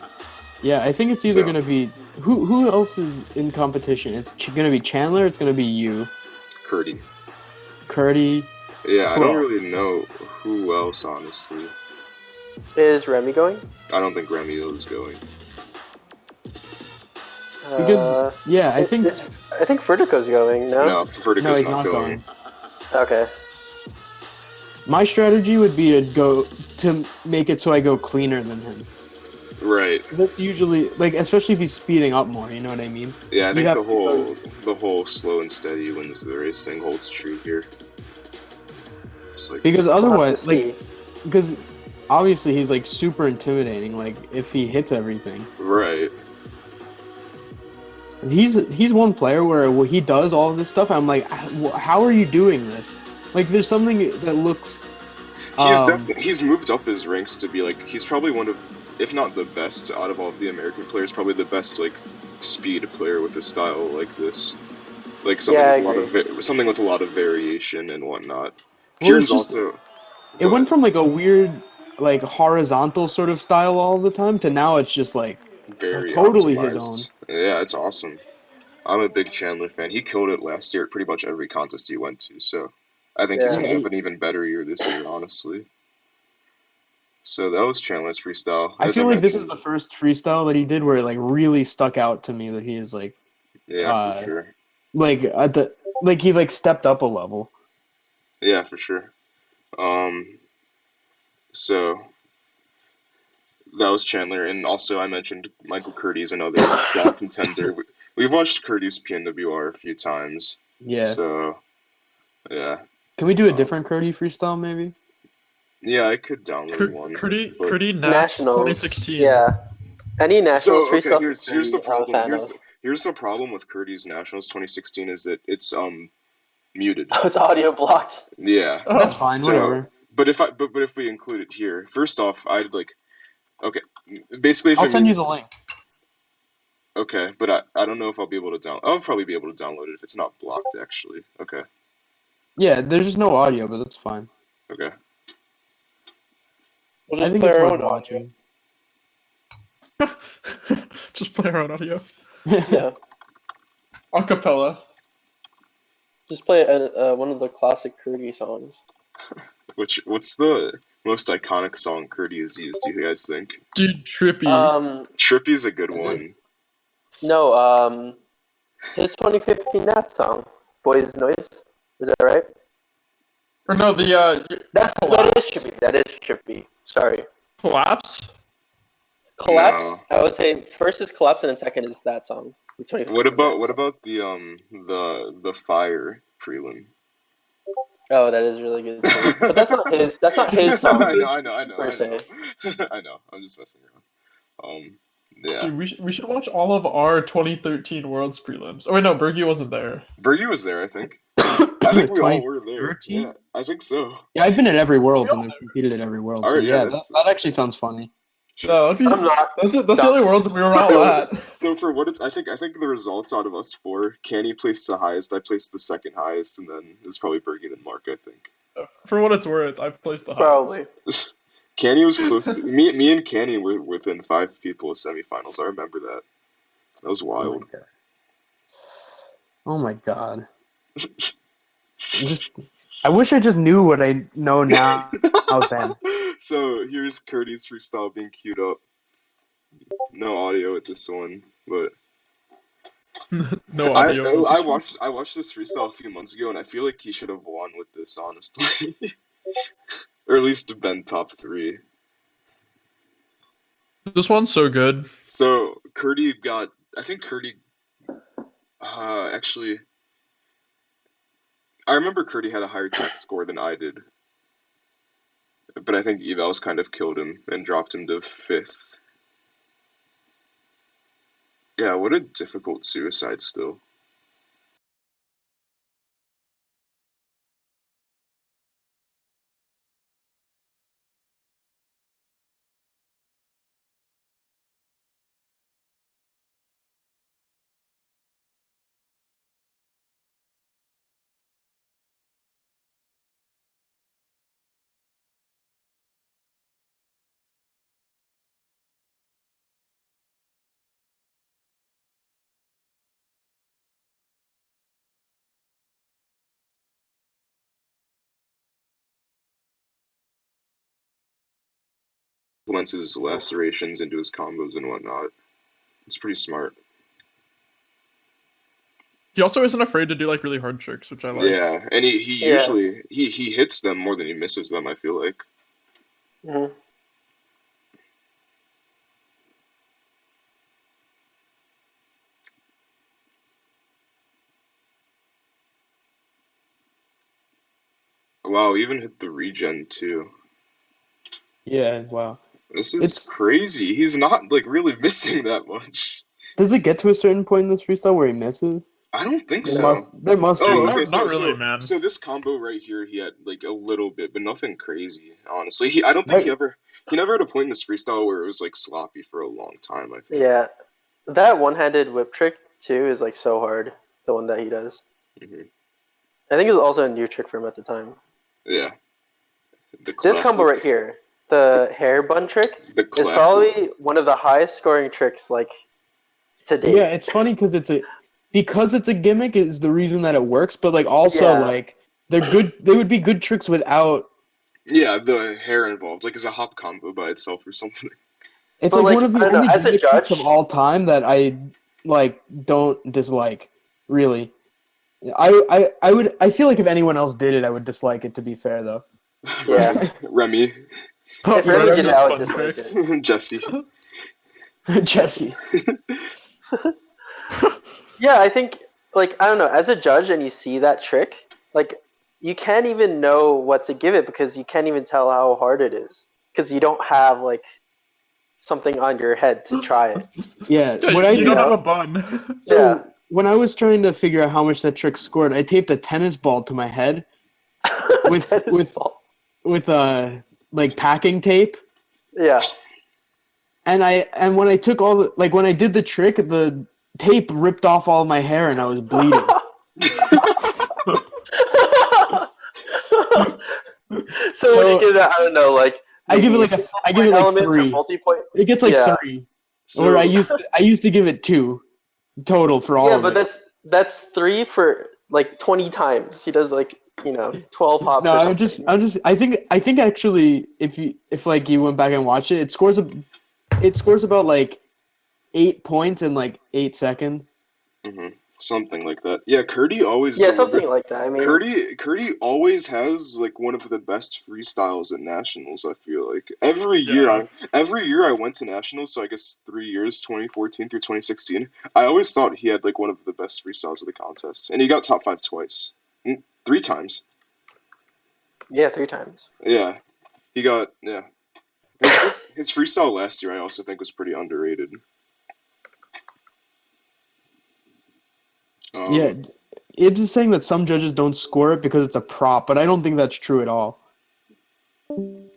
yeah. I think it's either So gonna be who else is in competition. It's gonna be Chandler. It's gonna be you, Curdy. Curdy. Yeah, I Who don't else? really know who else honestly. Is Remy going? I don't think Ramiro is going. Because yeah, I think I think Vertigo's going. No. No, Vertigo's he's not not going. going. Okay. My strategy would be to make it so I go cleaner than him. Right. That's usually like, especially if he's speeding up more. You know what I mean? Yeah, I You think have the to go- whole slow and steady wins the race thing holds true here. Just like because We'll have to otherwise, like, see. because obviously he's like super intimidating. Like if he hits everything, right. he's one player where he does all of this stuff. I'm like, how are you doing this? Like, there's something that looks. He's moved up his ranks to be like he's probably one of, if not the best out of all of the American players, probably the best like speed player with a style like this. Like something Yeah, I with a lot agree. of something with a lot of variation and whatnot. Well, Kieran's it's just also it go went ahead. from like a weird, like horizontal sort of style all the time to now it's just like Very totally his own. optimized. Yeah, it's awesome. I'm a big Chandler fan. He killed it last year at pretty much every contest he went to, so I think he's Yeah. gonna have an even better year this year, honestly. So that was Chandler's freestyle. I As I feel like this is mentioned, the first freestyle that he did where it like really stuck out to me that he is yeah, for uh sure. like at the like he like stepped up a level. Yeah, for sure. Um, so that was Chandler, and also I mentioned Michael Curdy is another strong contender. We've watched Curdy's PNWR a few times, Yeah. so yeah, Can we do a um, different Curdy freestyle maybe? yeah, I could download one, but Curdy Nats Nationals. 2016. Yeah. Any nationals so okay, freestyle here's the I'm a problem. fan of. Here's the problem with Curdy's Nationals 2016 is that it's muted. Oh, it's audio blocked. Yeah. That's Oh, fine, So, whatever. but if we include it here, first off, I'd like okay, basically if I'll it send you the means link. okay, but I don't know if I'll be able to I'll probably be able to download it if it's not blocked actually. Okay. Yeah, there's just no audio, but that's fine. Okay. We'll I just think play it's our worth own audio. watching. just play our own audio. Yeah. Acapella. Just play one of the classic Curdy songs. What's the most iconic song Curdy has used, do you guys think? Dude, Trippy. Trippy's a good Is it- one. No, his 2015 Nats song, Boys Noise. Is that right? Or no, That is trippy. That is trippy. Sorry. Collapse? Collapse. No. I would say first is Collapse and then second is that song. The 2015 Nats What song. about the fire prelim? Oh, that is really good too. But that's not his. That's not his song I know. per se. I know. I'm just messing around. Yeah. Dude, we should watch all of our 2013 Worlds prelims. Oh wait, no, Bergie wasn't there. Bergie was there, I think. I think we all were there. 2013? Yeah, I think so. Yeah, I've been at every world and I've competed at every world. All So right, yeah, yeah, that's that actually sounds funny. No, that'd be, I'm not. that's the only Worlds we were all at. So for what I think the results out of us four, Canny placed the highest, I placed the second highest, and then it was probably Bergie then Mark, I think. For what it's worth, I've placed the highest. Probably. Canny was close to me and Canny were within 5 people of semifinals. I remember that. That was wild. Oh my god. I wish I just knew what I know now. Then. So here's Curdy's freestyle being queued up. No audio at this one, but No audio, no visual. I watched this freestyle a few months ago, and I feel like he should have won with this, honestly, or at least been top three. This one's so good. So Curdy got, I think Curdy, actually, I remember Curdy had a higher track score than I did, but I think evals kind of killed him and dropped him to fifth. Yeah, what a difficult suicide still. Implements his lacerations into his combos and whatnot. It's pretty smart. He also isn't afraid to do like really hard tricks, which I like. Yeah, and he Yeah. usually he hits them more than he misses them, I feel like. Hmm. Wow, even hit the regen too. Yeah, wow. This is It's crazy. He's not like really missing that much. Does it get to a certain point in this freestyle where he misses? I don't think There No. must so. there must Oh, be. okay. Not So really, so man. so this combo right here, he had like a little bit, but nothing crazy. Honestly, I don't think Right. he never had a point in this freestyle where it was like sloppy for a long time. I think. Yeah. That one-handed whip trick too is like so hard. The one that he does. Hmm. I think it was also a new trick for him at the time. Yeah, the This combo classic, right here, the hair bun trick, the is classic. probably one of the highest scoring tricks like to Yeah, date. it's funny because it's a gimmick is the reason that it works, but like also Yeah. like they would be good tricks without. Yeah, the hair involved, like as a hop combo by itself or something. It's But like one like of I the don't know, only as a gimmick tricks of judge, all time that I like don't dislike. Really, I feel like if anyone else did it, I would dislike it. To be fair, though. yeah. Remy, Oh If yeah, Remy did it, Remy's I Remy, would fun dislike tricks. it. Jesse. Jesse. Yeah, I think like I don't know, as a judge and you see that trick, like you can't even know what to give it because you can't even tell how hard it is because you don't have like something on your head to try it. Yeah, Yeah, what I you You don't did. have know? a bun. Yeah. So when I was trying to figure out how much that trick scored, I taped a tennis ball to my head with That is fault. with like packing tape, Yeah. and when I took all the like when I did the trick, the tape ripped off all my hair and I was bleeding. So would you So give that, I don't know, like I give it maybe like single I give point it like elements or 3. multi-point? It gets like Yeah. 3, or So I used to give it 2 total for all Yeah, of but it. that's 3 for like 20 times. He does like, 12 hops No, or something. I think actually if like you went back and watched it, it scores about like 8 points in like 8 seconds. mhm, something like that. Yeah, Curdy always Yeah, something delivered. like that. I mean, Curdy always has like one of the best freestyles at nationals. I feel like Yeah. every year I went to nationals. So I guess 3 years, 2014 through 2016. I always thought he had like one of the best freestyles of the contest, and he got top five twice, 3 times. yeah, 3 times. Yeah, yeah. His freestyle last year I also think was pretty underrated. Yeah, Um, it's just saying that some judges don't score it because it's a prop, but I don't think that's true at all.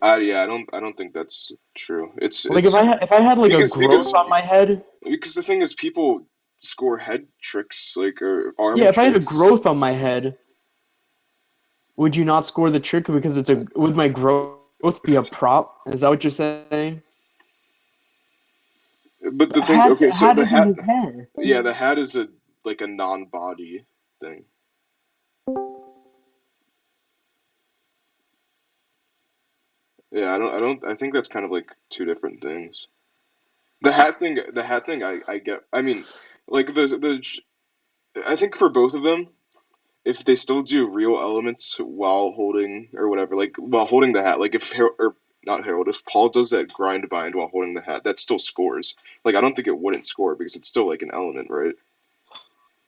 I don't think that's true. Like It's if I had like a growth because on my head, because the thing is people score head tricks like or arm yeah, if I had a tricks. growth on my head, would you not score the trick because it's a would my growth be a prop? Is that what you're saying? But the thing, okay, The so hat the is in hat, his hair. yeah, the hat is a like a non-body thing. Yeah, I think that's kind of like two different things. The hat thing, I get. I mean, like I think for both of them, if they still do real elements while holding or whatever, like while holding the hat, like if or not Harold, if Paul does that grind bind while holding the hat, that still scores. Like I don't think it wouldn't score because it's still like an element, right?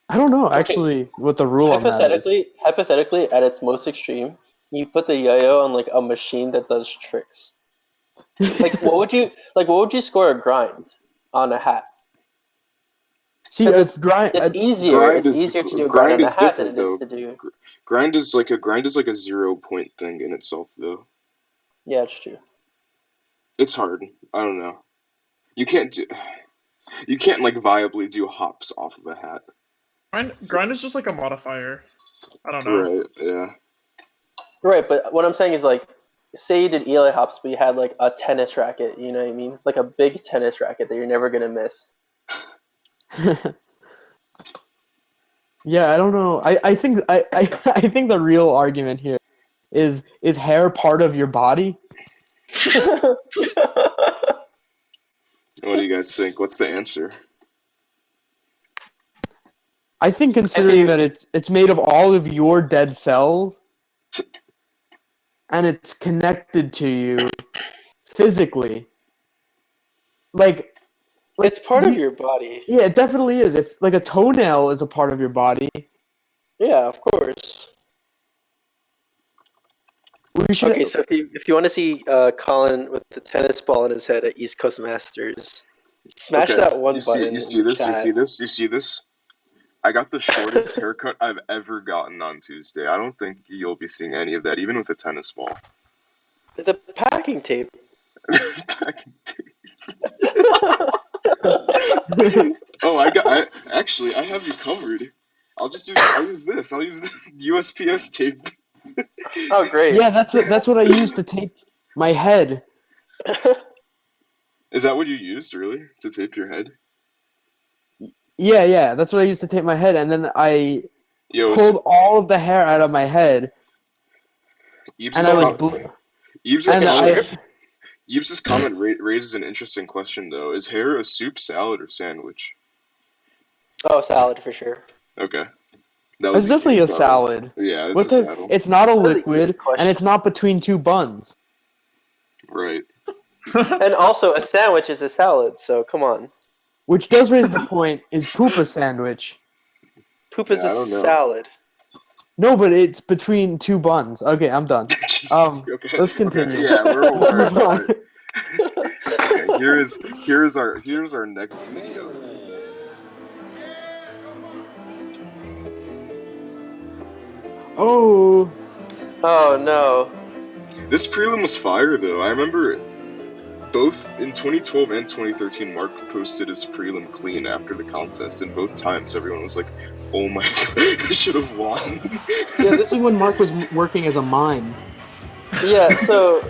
I don't know Okay, actually what the rule on that is. hypothetically, at its most extreme, you put the yo-yo on like a machine that does tricks. What would you score a grind on a hat? See, Because a grind. it's easier. Grind It's is easier to do a grind grind on a is hat than different it is though. to do. Grind is like a 0 point thing in itself though. Yeah, it's true. It's hard. I don't know. You can't do you can't like viably do hops off of a hat. Grind is just like a modifier. I don't know. Right, yeah. Right, but what I'm saying is like, say you did Eli hops, but you had like a tennis racket. You know what I mean? Like a big tennis racket that you're never gonna miss. Yeah, I don't know. I think I think the real argument here is hair part of your body? What do you guys think? What's the answer? I think if considering you that it's made of all of your dead cells and it's connected to you physically. Like It's part of we your body. yeah, it definitely is. If like a toenail is a part of your body, Yeah, of course. we should Okay, so if you want to see Colin with the tennis ball in his head at East Coast Masters, smash Okay. that one button You in see the this? You see chat. this? You see this? I got the shortest haircut I've ever gotten on Tuesday. I don't think you'll be seeing any of that, even with a tennis ball. The packing tape. Oh, I actually I have you covered. I'll use this. I'll use the USPS tape. Oh, great. yeah, that's what I use to tape my head. Is that what you used really to tape your head? Yeah, that's what I used to tape my head, and then I Yo, pulled all of the hair out of my head, and Eves' I was com- blue. Eves' And comment I Eves' comment raises an interesting question though. Is hair a soup, salad, or sandwich? Oh, salad for sure. Okay, that was it's a easy definitely a saddle. salad. Yeah, it's What a the? saddle. It's not a That's an easy liquid, and question. it's not between two buns. Right. And also, a sandwich is a salad, so come on. Which does raise the point: is poop a sandwich? Poop is Yeah, a I don't know. salad. No, but it's between two buns. Okay, I'm done. Jeez. Okay. Let's Okay. continue. Yeah, we're Let's move all on. right. Okay. Here's our next video. Oh, Oh no. This prelim was fire though. I remember both in 2012 and 2013, Mark posted his prelim clean after the contest, and both times everyone was like, "Oh my god, I should have won." yeah. This is when Mark was working as a mime. Yeah, so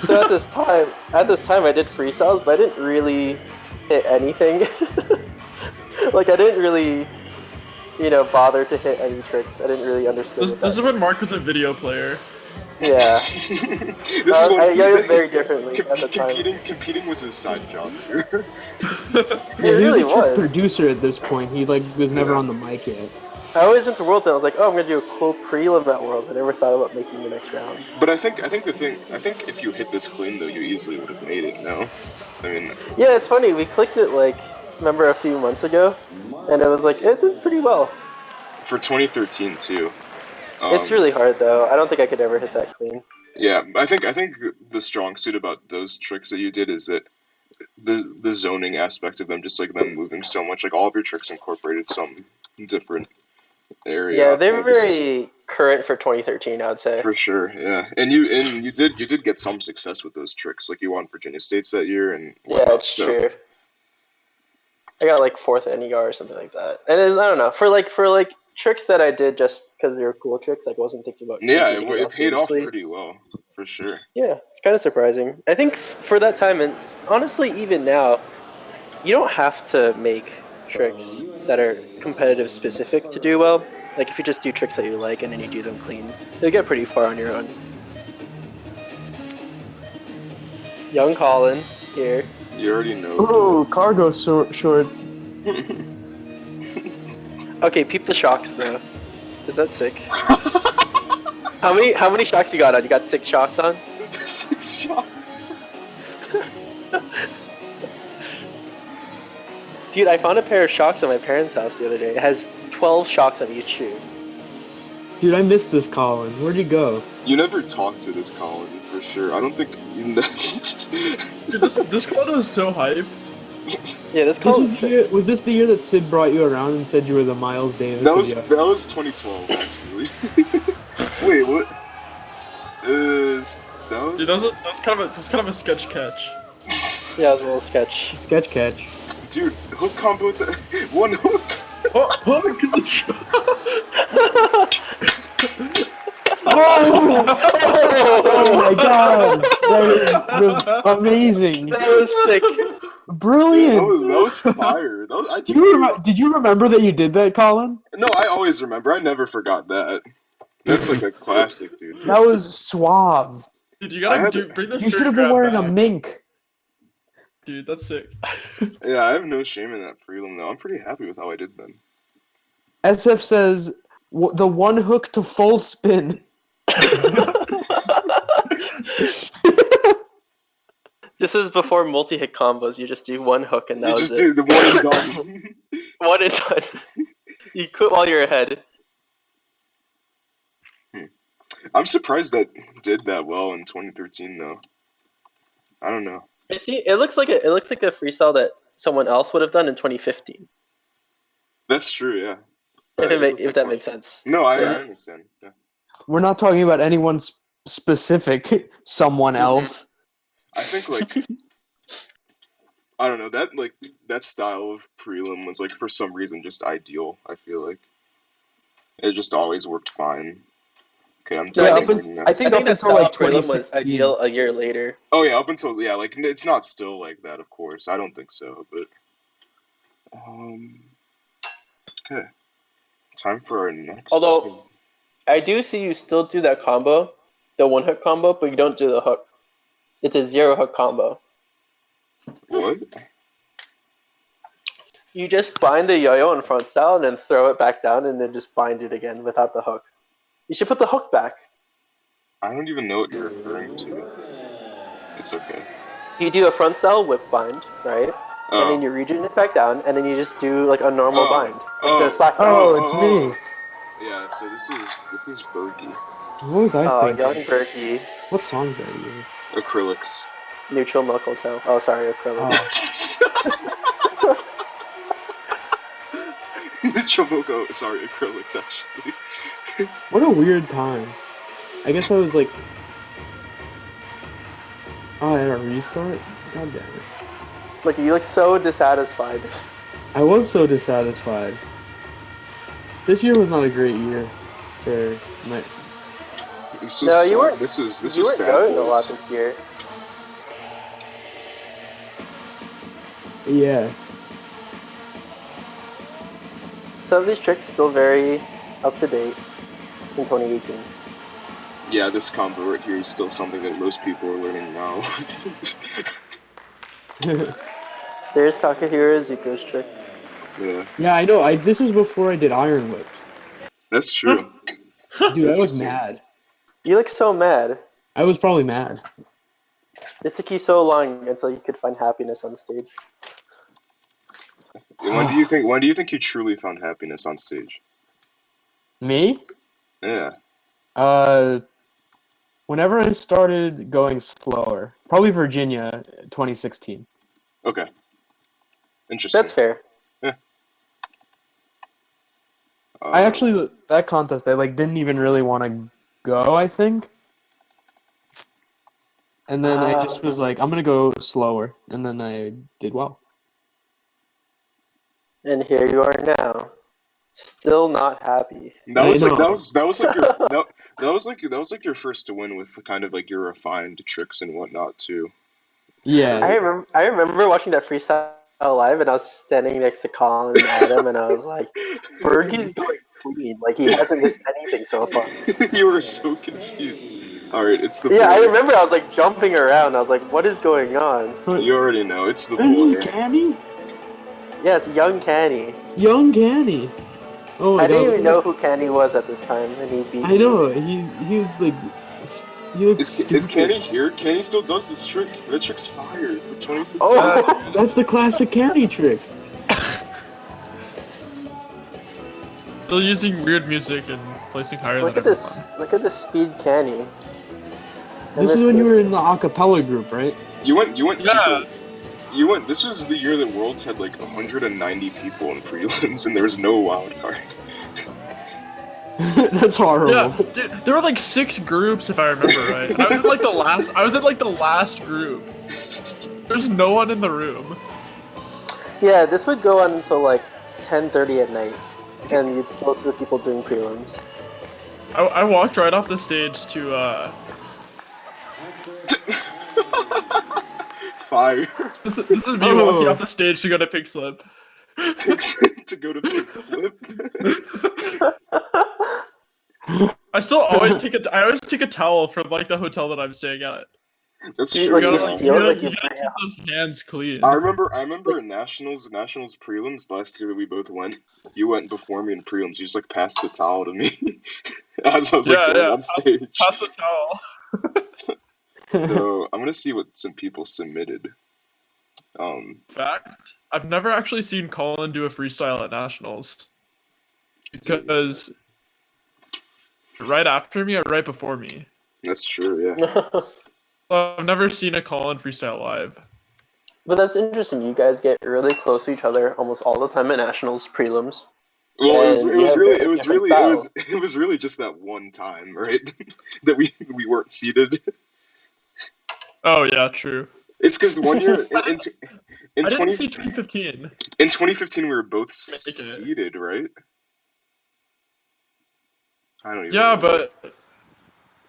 at this time I did freestyles, but I didn't really hit anything. Like I didn't really, bother to hit any tricks. I didn't really understand what that This is when Mark was a video player. Yeah. This is I yoyoed when very differently at the time. competing was his side job here. Yeah, It he was really a trick was. producer at this point. He was never Yeah. on the mic yet. I always went to Worlds and I was like, oh, I'm gonna do a cool prelim at Worlds. I never thought about making the next round. But I think if you hit this clean though, you easily would have made it. No, I mean, Yeah, it's funny. We clicked it remember a few months ago, and it was like it did pretty well. for 2013 too. It's really hard though. I don't think I could ever hit that clean. Yeah, I think the strong suit about those tricks that you did is that the zoning aspect of them, just like them moving so much, like all of your tricks incorporated some different area Yeah, outside they're of this. very current for 2013, I would say. For sure, yeah, and you did get some success with those tricks, like you won Virginia States that year and Yeah, whatnot. it's So true. I got like fourth NER or something like that. And I don't know, for tricks that I did just because they were cool tricks, like I wasn't thinking about yeah, taking it all it paid off seriously. pretty well, for sure. Yeah, it's kind of surprising. I think for that time, and honestly, even now, you don't have to make tricks that are competitive specific to do well. Like if you just do tricks that you like and then you do them clean, you'll get pretty far on your own. Young Colin here. You already know. Oh, cargo shorts. Okay, peep the shocks though. Is that sick? How many shocks you got on? You got 6 shocks on? 6 shots. Dude, I found a pair of shocks at my parents' house the other day. It has 12 shocks on each shoe. Dude, I missed this, Colin. Where'd you go? You never talked to this Colin for sure. I don't think you know. Dude, this card was so hype. Yeah, this This call was, was the sick. year, was this the year that Sid brought you around and said you were the Miles Davis? That of was the- 2012 actually. Wait, what? That was. Dude, that's kind of a sketch catch. Yeah, it was a little sketch. Sketch catch. Dude, hook combo with the one hook. Oh, let's go. Oh my god! That is amazing! That was sick. Brilliant! That was fire. Did you remember that you did that, Colin? No, I always remember. I never forgot that. That's like a classic, dude. That was suave. Dude, you gotta bring the You should shirt have been grab wearing a back. mink. Dude, that's sick. Yeah, I have no shame in that prelim though. I'm pretty happy with how I did then. SF says the one hook to full spin. This is before multi-hit combos. You just do one hook and that You was just it. do the one and done. One and done. You quit while you're ahead. I'm surprised that did that well in 2013 though. I don't know. I see. It looks like a freestyle that someone else would have done in 2015. That's true, yeah. If that makes sense. No, I Yeah. understand. Yeah. We're not talking about anyone specific. Someone else. I think like I don't know, that style of prelim was like for some reason just ideal, I feel like. It just always worked fine. Okay, I'm No, I done. think- next. I think I up think that until style like of prelim was 2016. ideal a year later. Oh yeah, up until like it's not still like that, of course. I don't think so, but okay. Time for our next. Although I do see you still do that combo, the one hook combo, but you don't do the hook. It's a 0 hook combo. What? You just bind the yo-yo in front style and then throw it back down and then just bind it again without the hook. You should put the hook back. I don't even know what you're referring to. It's okay. You do a front style whip bind, right? Oh. And then you regen it back down, and then you just do like a normal bind. Like the slack bind. Oh, it's me. Yeah, so this is Bergie. What was I Oh, thinking? Young Berkey, What song did I use? Acrylics. neutral milk hotel. Oh, sorry, acrylic. Oh. The Choboko, sorry, acrylics actually. What a weird time. I guess I was like... Oh, I had a restart? God damn it. Look, you look so dissatisfied. I was so dissatisfied. This year was not a great year for my... This was No, you sad. weren't. This was You weren't sad, going a lot boys. this year. Yeah. Some of these tricks still very up to date in 2018. Yeah, this combo right here is still something that most people are learning now. There's Takahiro Zuko's trick. Yeah, Yeah, I know. This was before I did Iron Whips. that's true. Dude, I was Interesting. mad. You look so mad. I was probably mad. It took you so long until you could find happiness on stage. When do you think you truly found happiness on stage? Me? Yeah. Whenever I started going slower. Probably Virginia, 2016. Okay. Interesting. That's fair. I actually, that contest, I like didn't even really want to go, I think. And then I just was like, I'm gonna go slower, and then I did well. And here you are now, still not happy. that was I like know. that was like your that was like your first to win with kind of like your refined tricks and whatnot too. Yeah. I remember watching that freestyle live, and I was standing next to Colin and Adam, and I was like, Bergie's going clean. Like, he hasn't missed anything so far. You were so confused. All right, it's the Yeah, I boy. remember I was like jumping around. I was like, what is going on? You already know it's the This is boy. Canny? Yeah, it's young Canny. Young Canny. Oh my I didn't god, even know who Candy was at this time, and he beat I me. know he was like he looked Is Kenny stupid. here? Kenny still does this trick. That trick's fire for 2015. Oh, That's the classic candy trick. Still using weird music and placing higher look than at this! everyone. Look at this speed Candy. I This is miss when you were this. in the acapella group, right? You went Yeah, super. This was the year that Worlds had like 190 people in prelims, and there was no wild card. That's horrible. yeah, dude. There were like 6 groups if I remember right. And I was in like the last. I was in like the last group. There's no one in the room. Yeah, this would go on until like 10:30 at night, and you'd still see people doing prelims. I walked right off the stage to Fire. this is me walking off Oh, the stage to go to Pink Slip. To go to Pink Slip. I always take a towel from like the hotel that I'm staying at. That's You, true. like You you gotta Yeah. steal, like you you gotta bring keep it. those hands I clean. remember. I Like, remember at nationals prelims last year that we both went. You went before me in prelims. You just like passed the towel to me as I was like Yeah, going yeah. on stage. Pass the towel. So I'm gonna see what some people submitted. Fact, I've never actually seen Colin do a freestyle at nationals because right after me or right before me. That's true. Yeah. So I've never seen a Colin freestyle live. but that's interesting. You guys get really close to each other almost all the time at nationals prelims, Well, and you have very different styles. it was really just that one time, right? That we weren't seated. Oh yeah, true. It's because one year in I didn't 20 see 2015. in 2015 we were both Make it. seated, right? I don't even Yeah, remember. but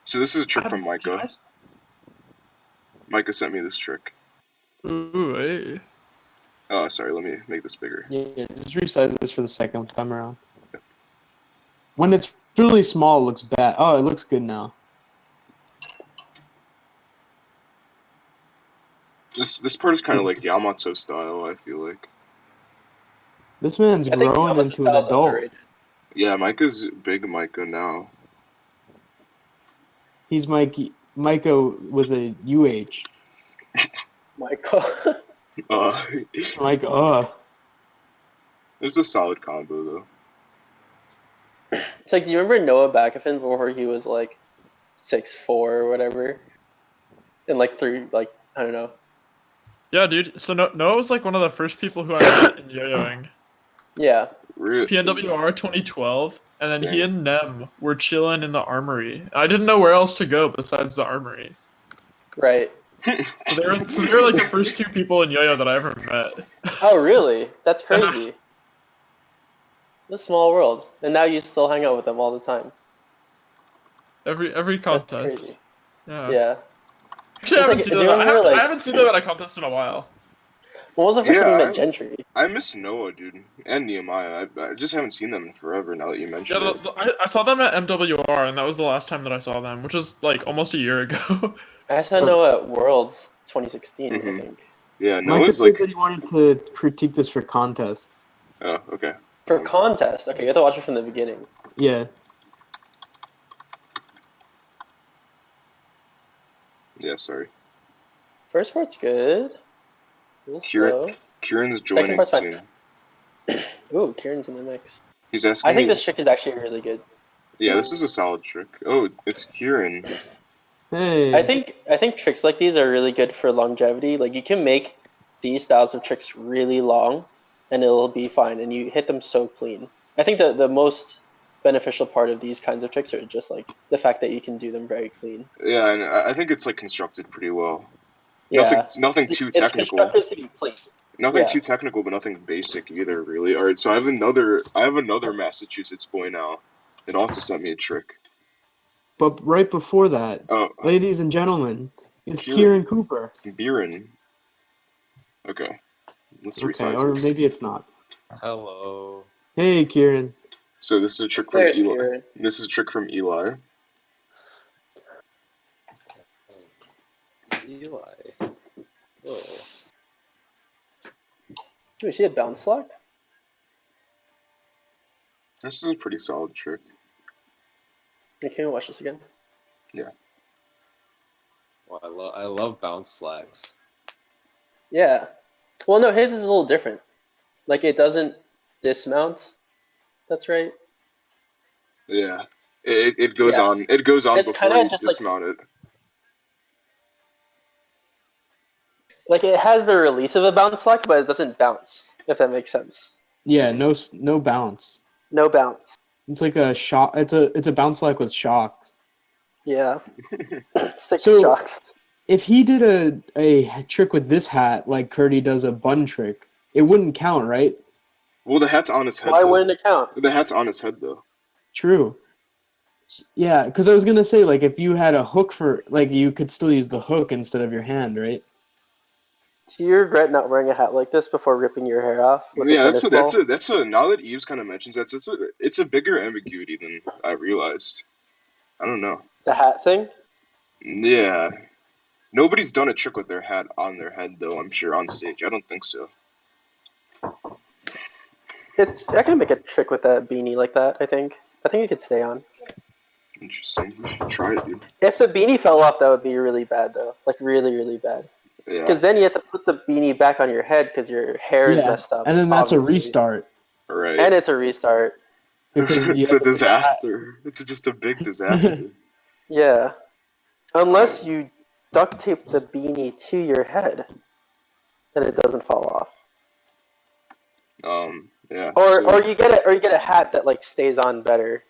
So this is a trick I, from dude, Micah. Micah sent me this trick. ooh, hey. Oh, sorry. Let me make this bigger. yeah, just resize this for the second time around. When it's really small, it looks bad. Oh, it looks good now. This part is kind of like Yamato style. I feel like. This man's I think growing Yamato into an style is adult. underrated. Yeah, Micah's big Micah now. He's Micah with a UH. Michael. Uh, Like, it's a solid combo though. It's like, do you remember Noah Bacafin before he was like 6'4" or whatever, and like like I don't know. Yeah, dude. So Noah was like one of the first people who I met in yo-yoing. Yeah, PNWR 2012, and then he Dang. and Nem were chilling in the armory. I didn't know where else to go besides the armory. right. So they were like the first 2 people in yo-yo that I ever met. Oh, really? That's crazy. The small world, and now you still hang out with them all the time. Every That's contest. crazy. Yeah. Yeah. Actually, It's like, do you remember I like haven't seen them at a contest in a while. when was the first time you met Yeah, Gentry? I miss Noah, dude, and Nehemiah. I just haven't seen them in forever. Now that you mention Yeah, it. I saw them at MWR, and that was the last time that I saw them, which was like almost a year ago. I saw Noah at Worlds 2016, I Mm-hmm. think. Yeah, Micah Noah's said like. that he wanted to critique this for contest. Oh, okay. For contest, okay, you have to watch it from the beginning. Yeah. Yeah, sorry. First part's good. A little slow. Kieran's Second joining part's fine. soon. Ooh, Kieran's in the mix. He's I asking think me. this trick is actually really good. Yeah, this is a solid trick. Oh, it's Kieran. Hey. I think tricks like these are really good for longevity. Like you can make these styles of tricks really long, and it'll be fine, and you hit them so clean. I think the most beneficial part of these kinds of tricks are just like the fact that you can do them very clean. Yeah, and I think it's like constructed pretty well. Yeah, Nothing too it's technical. constructed to be clean. Nothing Yeah. too technical, but nothing basic either, really. All right, so I have another Massachusetts boy now. It also sent me a trick. But right before that, Oh, ladies and gentlemen, it's Kieran. Kieran Cooper. Biren. Okay, let's Okay, resize or this. maybe it's not. Hello. Hey, Kieran. So this is a trick from There's Eli. Kieran. This is a trick from Eli. It's Eli. Oh. Do we see a bounce lock? This is a pretty solid trick. Okay, we'll watch this again. Well, I love bounce slacks. Yeah. Well, no, his is a little different. Like, it doesn't dismount. That's right. Yeah. It goes Yeah. on. It goes on It's before kind of you just like dismount it. it has the release of a bounce slack, but it doesn't bounce. If that makes sense. Yeah, no bounce. No bounce. It's like a shock. It's a bounce like with shocks. Yeah. 6 So- shocks. If he did a trick with this hat, like Curdy does a bun trick, it wouldn't count, right? Well, the hat's on his head. Why though. wouldn't it count? The hat's on his head though. True. Yeah, because I was gonna say, like, if you had a hook for, like, you could still use the hook instead of your hand, right? Do you regret not wearing a hat like this before ripping your hair off with a Yeah, tennis ball? that's a. Now that Eves kind of mentions that, it's a bigger ambiguity than I realized. I don't know. The hat thing? Yeah. Nobody's done a trick with their hat on their head, though, I'm sure, on stage. I don't think so. I can make a trick with that beanie like that, I think. I think it could stay on. Interesting. You should try it, dude. If the beanie fell off, that would be really bad, though. Like, really, really bad. Yeah. Because then you have to put the beanie back on your head because your hair is messed up. and then that's a obviously. restart. Right. And it's a restart. Because you It's have a to put the hat- disaster. It's just a big disaster. Yeah. Unless you duct tape the beanie to your head, and it doesn't fall off. Yeah. Or you get a hat that like stays on better,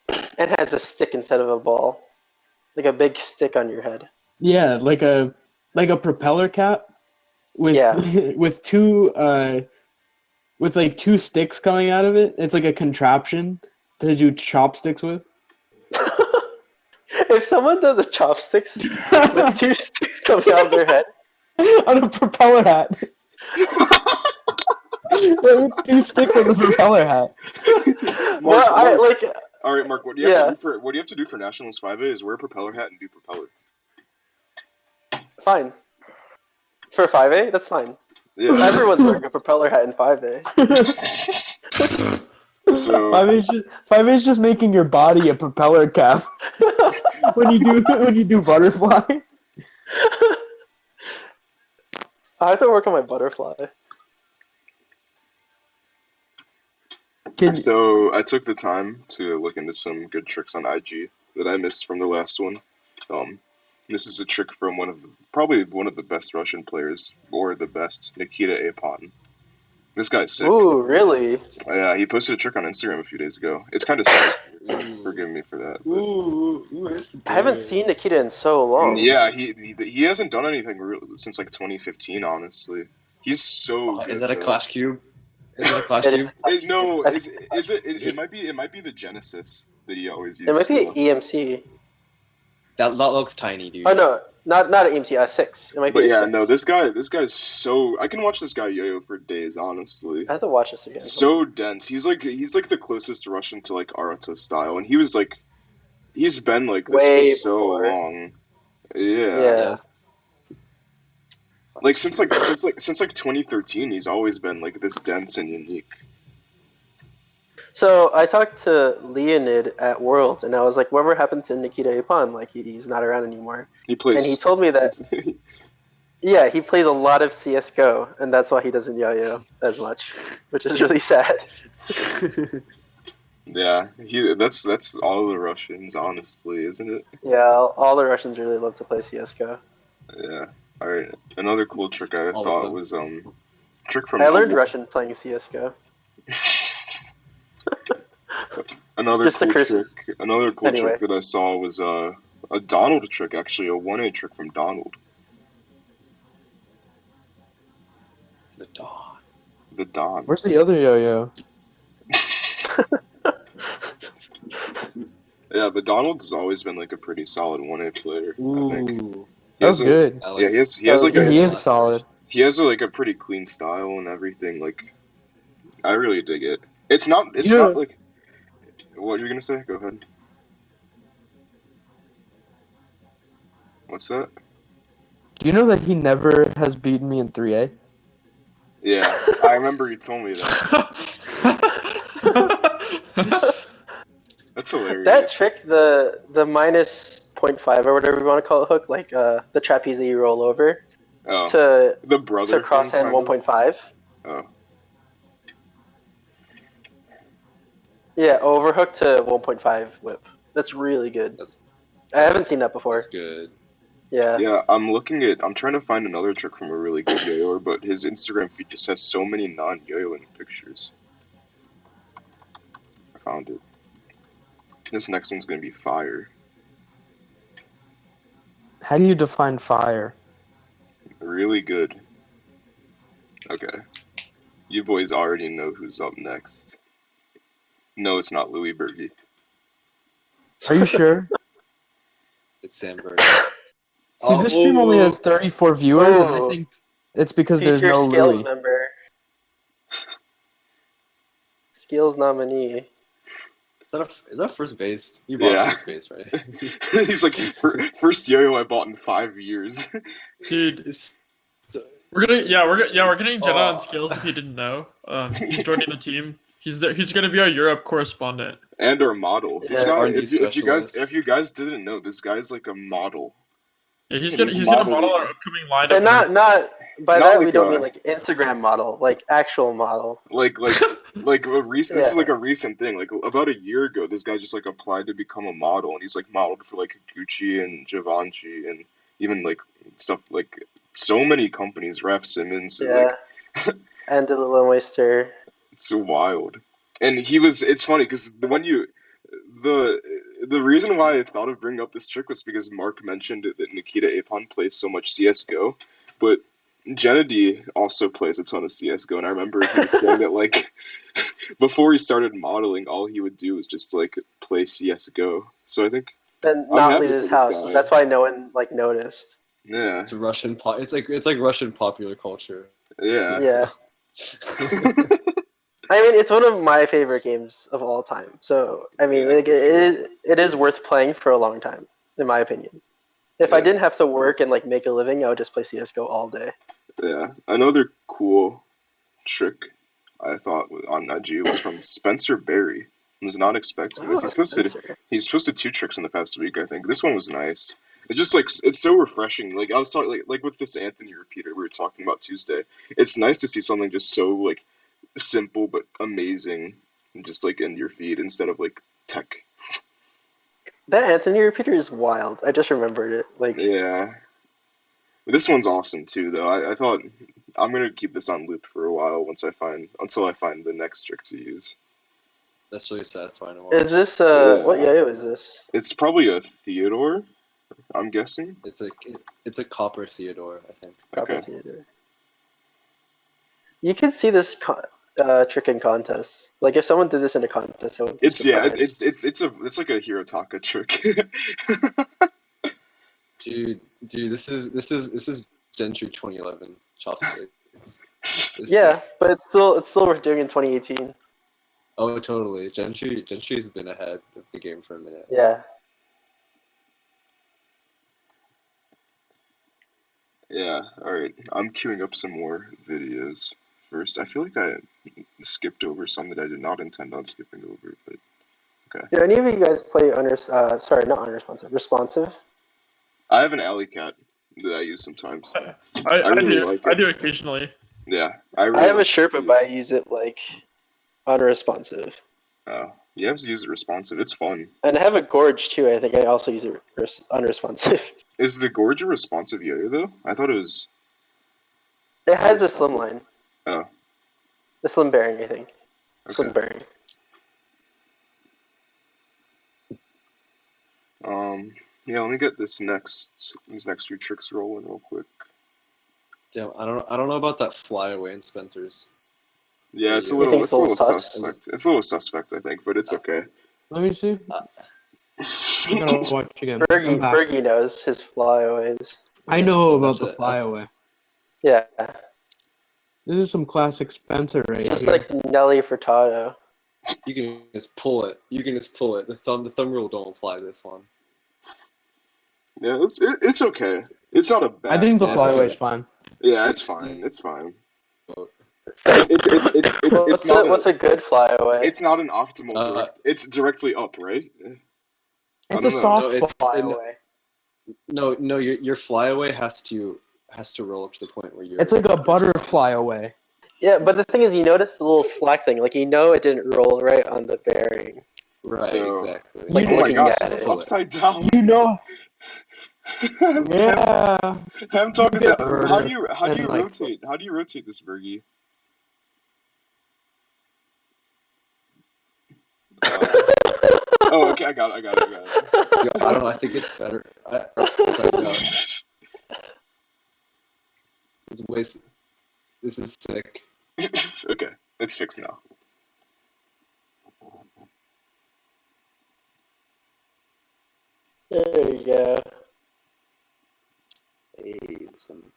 and has a stick instead of a ball, like a big stick on your head. Yeah, like a propeller cap with Yeah. with like two sticks coming out of it. It's like a contraption to do chopsticks with. If someone does a chopsticks with 2 sticks coming out of their head, On a propeller hat. With 2 sticks on the propeller hat. well, I like. All right, Mark. What do you have Yeah. to do for what do you have to do for Nationals 5A is wear a propeller hat and do propeller. Fine. For 5A, that's fine. Yeah. Everyone's wearing a propeller hat in 5A. So 5A is just making your body a propeller cap when you do butterfly. I have to work on my butterfly. So I took the time to look into some good tricks on IG that I missed from the last one. This is a trick from probably one of the best Russian players, or the best, Nikita Apon. This guy's sick. Ooh, really? Yeah, he posted a trick on Instagram a few days ago. It's kind of sad. Forgive me for that. But Ooh, this is I haven't good. seen Nikita in so long. yeah, he hasn't done anything since like 2015. Honestly, he's so. Is good, that a though. Clash Cube? Is it a Clash It is- Cube? No, is it? It might be the Genesis that he always It might uses. be EMC. That looks tiny, dude. Oh no, not an EMC. 6. It might be. But a yeah, 6. no, this guy's so. I can watch this guy yo-yo for days, honestly. I have to watch this again. So dense. He's like the closest Russian to like Arata style, and he's been like this Way for so before. long. Yeah. Yeah. Like since 2013, he's always been like this dense and unique. So I talked to Leonid at Worlds, and I was like, "Whatever happened to Nikita Ipan? Like he's not around anymore." He plays. And he told me that yeah, he plays a lot of CS:GO, and that's why he doesn't yo-yo as much, which is really sad. Yeah, that's all the Russians, honestly, isn't it? Yeah, all the Russians really love to play CS:GO. Yeah. All right. Another cool trick I All of thought them. was trick from I learned Russian playing CS:GO. Another Just the cool curses. trick. Another cool Anyway. trick that I saw was a Donald trick, actually, a 1A trick from Donald. The Dawn. The Don. Where's the other yo-yo? Yeah, but Donald's always been like a pretty solid 1A player. I think. Ooh. That was good. I like Yeah, he has That was like good. He a is solid. he has like a pretty clean style and everything. Like, I really dig it. It's not Yeah. like what you're gonna say. Go ahead. What's that? Do you know that he never has beaten me in 3A? Yeah, I remember you told me that. That's hilarious. That trick, the minus 0.5 or whatever you want to call it hook, like the trapeze that you roll over Oh, to the brother thing, crosshand kind of. 1.5. Oh, Yeah, overhook to 1.5 whip. That's really good. That's I haven't seen that before. that's good. Yeah. yeah. I'm trying to find another trick from a really good yo-yoer, but his Instagram feed just has so many non-yo-yoing pictures. I found it. This next one's gonna be fire. How do you define fire? Really good. Okay. You boys already know who's up next. No, it's not Louis Berge. Are you sure? It's Sandberg. See, this stream only has 34 viewers, and I Oh. think it's because there's Future no Scales Louis. member. Scales nominee. Is that first base? You bought Yeah. first base, right? He's like, first yo-yo I bought in 5 years. Dude, It's- we're getting Jenna Oh. on Scales if you didn't know. He's joining the team. He's there. He's gonna be our Europe correspondent. And our model. This Yeah. guy, R&D if you guys didn't know, this guy's like a model. Yeah, he's Yeah, gonna he's model modeling. our upcoming lineup. And not by Not that like we don't a- mean like Instagram model, like actual model. Like a recent. This is Yeah. like a recent thing. Like about a year ago, this guy just like applied to become a model, and he's like modeled for like Gucci and Givenchy, and even like stuff like so many companies. Raf Simmons. Yeah. Like, And the Little Oyster. it's so wild. And it's funny because the reason why I thought of bringing up this trick was because Mark mentioned that Nikita Apon plays so much CS:GO, but Gennady also plays a ton of CS:GO, and I remember he was saying that like before he started modeling, all he would do was just like play CS:GO. So I think And I'm not happy leave his for this house. guy. That's why no one like noticed. yeah, It's Russian. It's like Russian popular culture. yeah, Yeah. I mean, it's one of my favorite games of all time. So, I mean, Yeah. it is worth playing for a long time, in my opinion. If I Yeah. didn't have to work and like make a living, I would just play CS:GO all day. yeah. Another cool trick I thought on IG was from Spencer Berry. I was not expecting this. Spencer. He's posted 2 tricks in the past week, I think. This one was nice. It's just like it's so refreshing. Like I was talking like with this Anthony repeater we were talking about Tuesday. It's nice to see something just so like simple but amazing, just like in your feed instead of like tech. That Anthony repeater is wild. I just remembered it. Like, Yeah. This one's awesome too, though. I thought I'm gonna keep this on loop for a while until I find the next trick to use. That's really satisfying to watch. is this Yeah. what yo is this? It's probably a Theodore, I'm guessing. It's a copper Theodore, I think. Copper Okay. Theater. You can see this trick in contests. Like if someone did this in a contest, I would be surprised. It's like a Hirotaka trick. Dude, this is Gentry 2011 chopsticks. Yeah, but it's still worth doing in 2018. Oh, totally. Gentry's been ahead of the game for a minute. Yeah. Yeah, alright. I'm queuing up some more videos first. I feel like I skipped over some that I did not intend on skipping over, but okay. Do any of you guys play sorry, not unresponsive, responsive? I have an alley cat that I use sometimes. I really do. like it. I do occasionally. Yeah, I really have a like Sherpa, it. but I use it like unresponsive. You have to use it responsive. It's fun. And I have a Gorge too. I think I also use it unresponsive. Is the Gorge a responsive yo-yo though? I thought it was. It has a slim line. Oh, The slim bearing, I think. Slim okay. bearing. Yeah. Let me get these next 2 tricks rolling real quick. Damn, I don't know about that flyaway in Spencer's. Yeah, it's a You little, think it's a little it's a little sus? suspect. It's a little suspect, I think, but it's okay. Let me see. I'm gonna watch again. I'm back. Bergie knows his flyaways. I know about That's the flyaway. Yeah. This is some classic Spencer right Just here. like Nelly Furtado. You can just pull it. The thumb rule don't apply to this one. Yeah, it's okay. It's not a bad. I think the Yeah, flyaway it's is fine. Yeah, it's fine. It's fine. What's a good flyaway? It's not an optimal direct. It's directly up, right? I It's a don't know. soft No, it's- flyaway. No, your flyaway has to roll up to the point where you're. It's like a butterfly away. Yeah, but the thing is, you notice the little slack thing. Like, you know it didn't roll right on the bearing. Right, So- exactly. Like, Oh my looking gosh, at this is it. upside down. You know, Ham yeah. Dog is get how murdered do you and, like- rotate? How do you rotate this, Bergie? Oh, okay, I got it. Yo, I don't know. I think it's better. Sorry, no. This is sick. Okay, it's fixed now. There you go. Hey, some-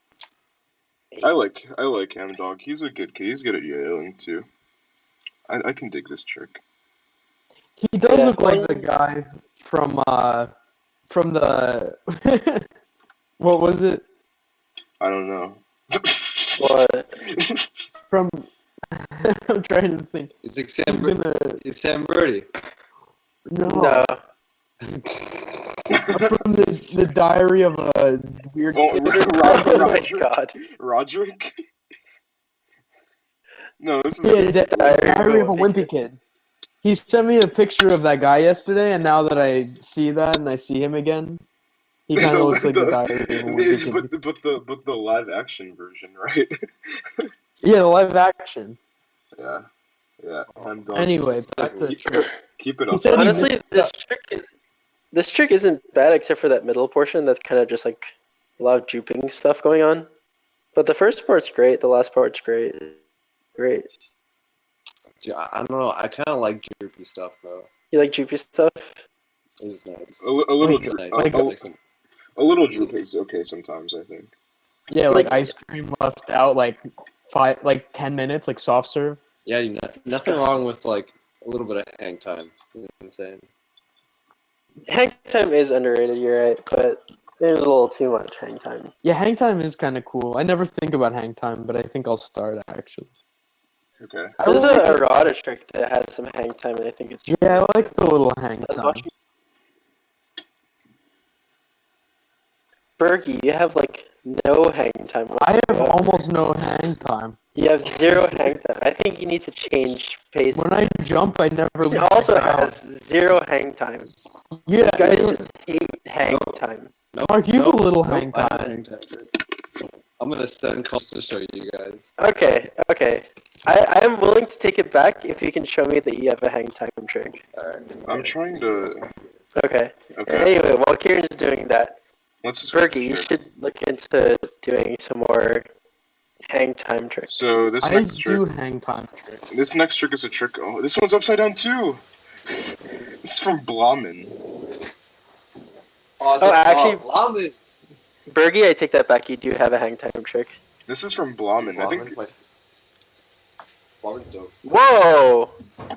I like Ham Dog. He's a good kid. He's good at yo-yoing too. I can dig this trick. He does Yeah, look like when- the guy from the what was it? I don't know. What? From I'm trying to think. It's like He's gonna It's Sam Birdie. no, No. from the Diary of a Weird Oh, Kid. Oh my Roderick. god. Roderick. No, this is Yeah, the Diary of a Wimpy Wimpy Kid. He sent me a picture of that guy yesterday, and now that I see that and I see him again, he kind of looks like the Diary of a Wimpy Kid. but the live action version, right? Yeah, the live action. Yeah. Ham Dog. Anyway, back to the trick. Keep it He up. said he Honestly, missed this trick isn't bad except for that middle portion that's kind of just like a lot of drooping stuff going on. But the first part's great, the last part's great. Great. Dude, I don't know. I kind of like droopy stuff, though. You like droopy stuff? It's nice. A little Like- droop. Nice. like- Like some- A little droop is okay sometimes, I think. Yeah, like Like- ice cream left out like 10 minutes, like soft serve. Yeah, nothing wrong with like a little bit of hang time. You know what I'm saying? Hang time is underrated, you're right, but there's a little too much hang time. Yeah, hang time is kind of cool. I never think about hang time, but I think I'll start actually. Okay. I There's like a it. errata trick that has some hang time, and I think it's Yeah, I like the little hang I was time. watching Bergie, you have like no hang time I have whatsoever. almost no hang time. You have zero hang time. I think you need to change pace. When I jump, I never He leave also the ground. has zero hang time. Yeah, You guys you- just hate hang time. Nope, Mark, you have a little hang I have a time. hang time. I'm gonna send calls to show you guys. Okay. I am willing to take it back if you can show me that you have a hang time trick. Alright. I'm trying to. Okay. Okay. Anyway, while Kieran's doing that, Let's just Bergie, you should look into doing some more hang time tricks. So this I next do trick. hang time. This next trick is a trick. Oh, this one's upside down too. This is from Blommen. Oh, actually- love it. Bergie, I take that back. You do have a hang time trick. This is from Blommen. I think. Blommen's dope. Whoa!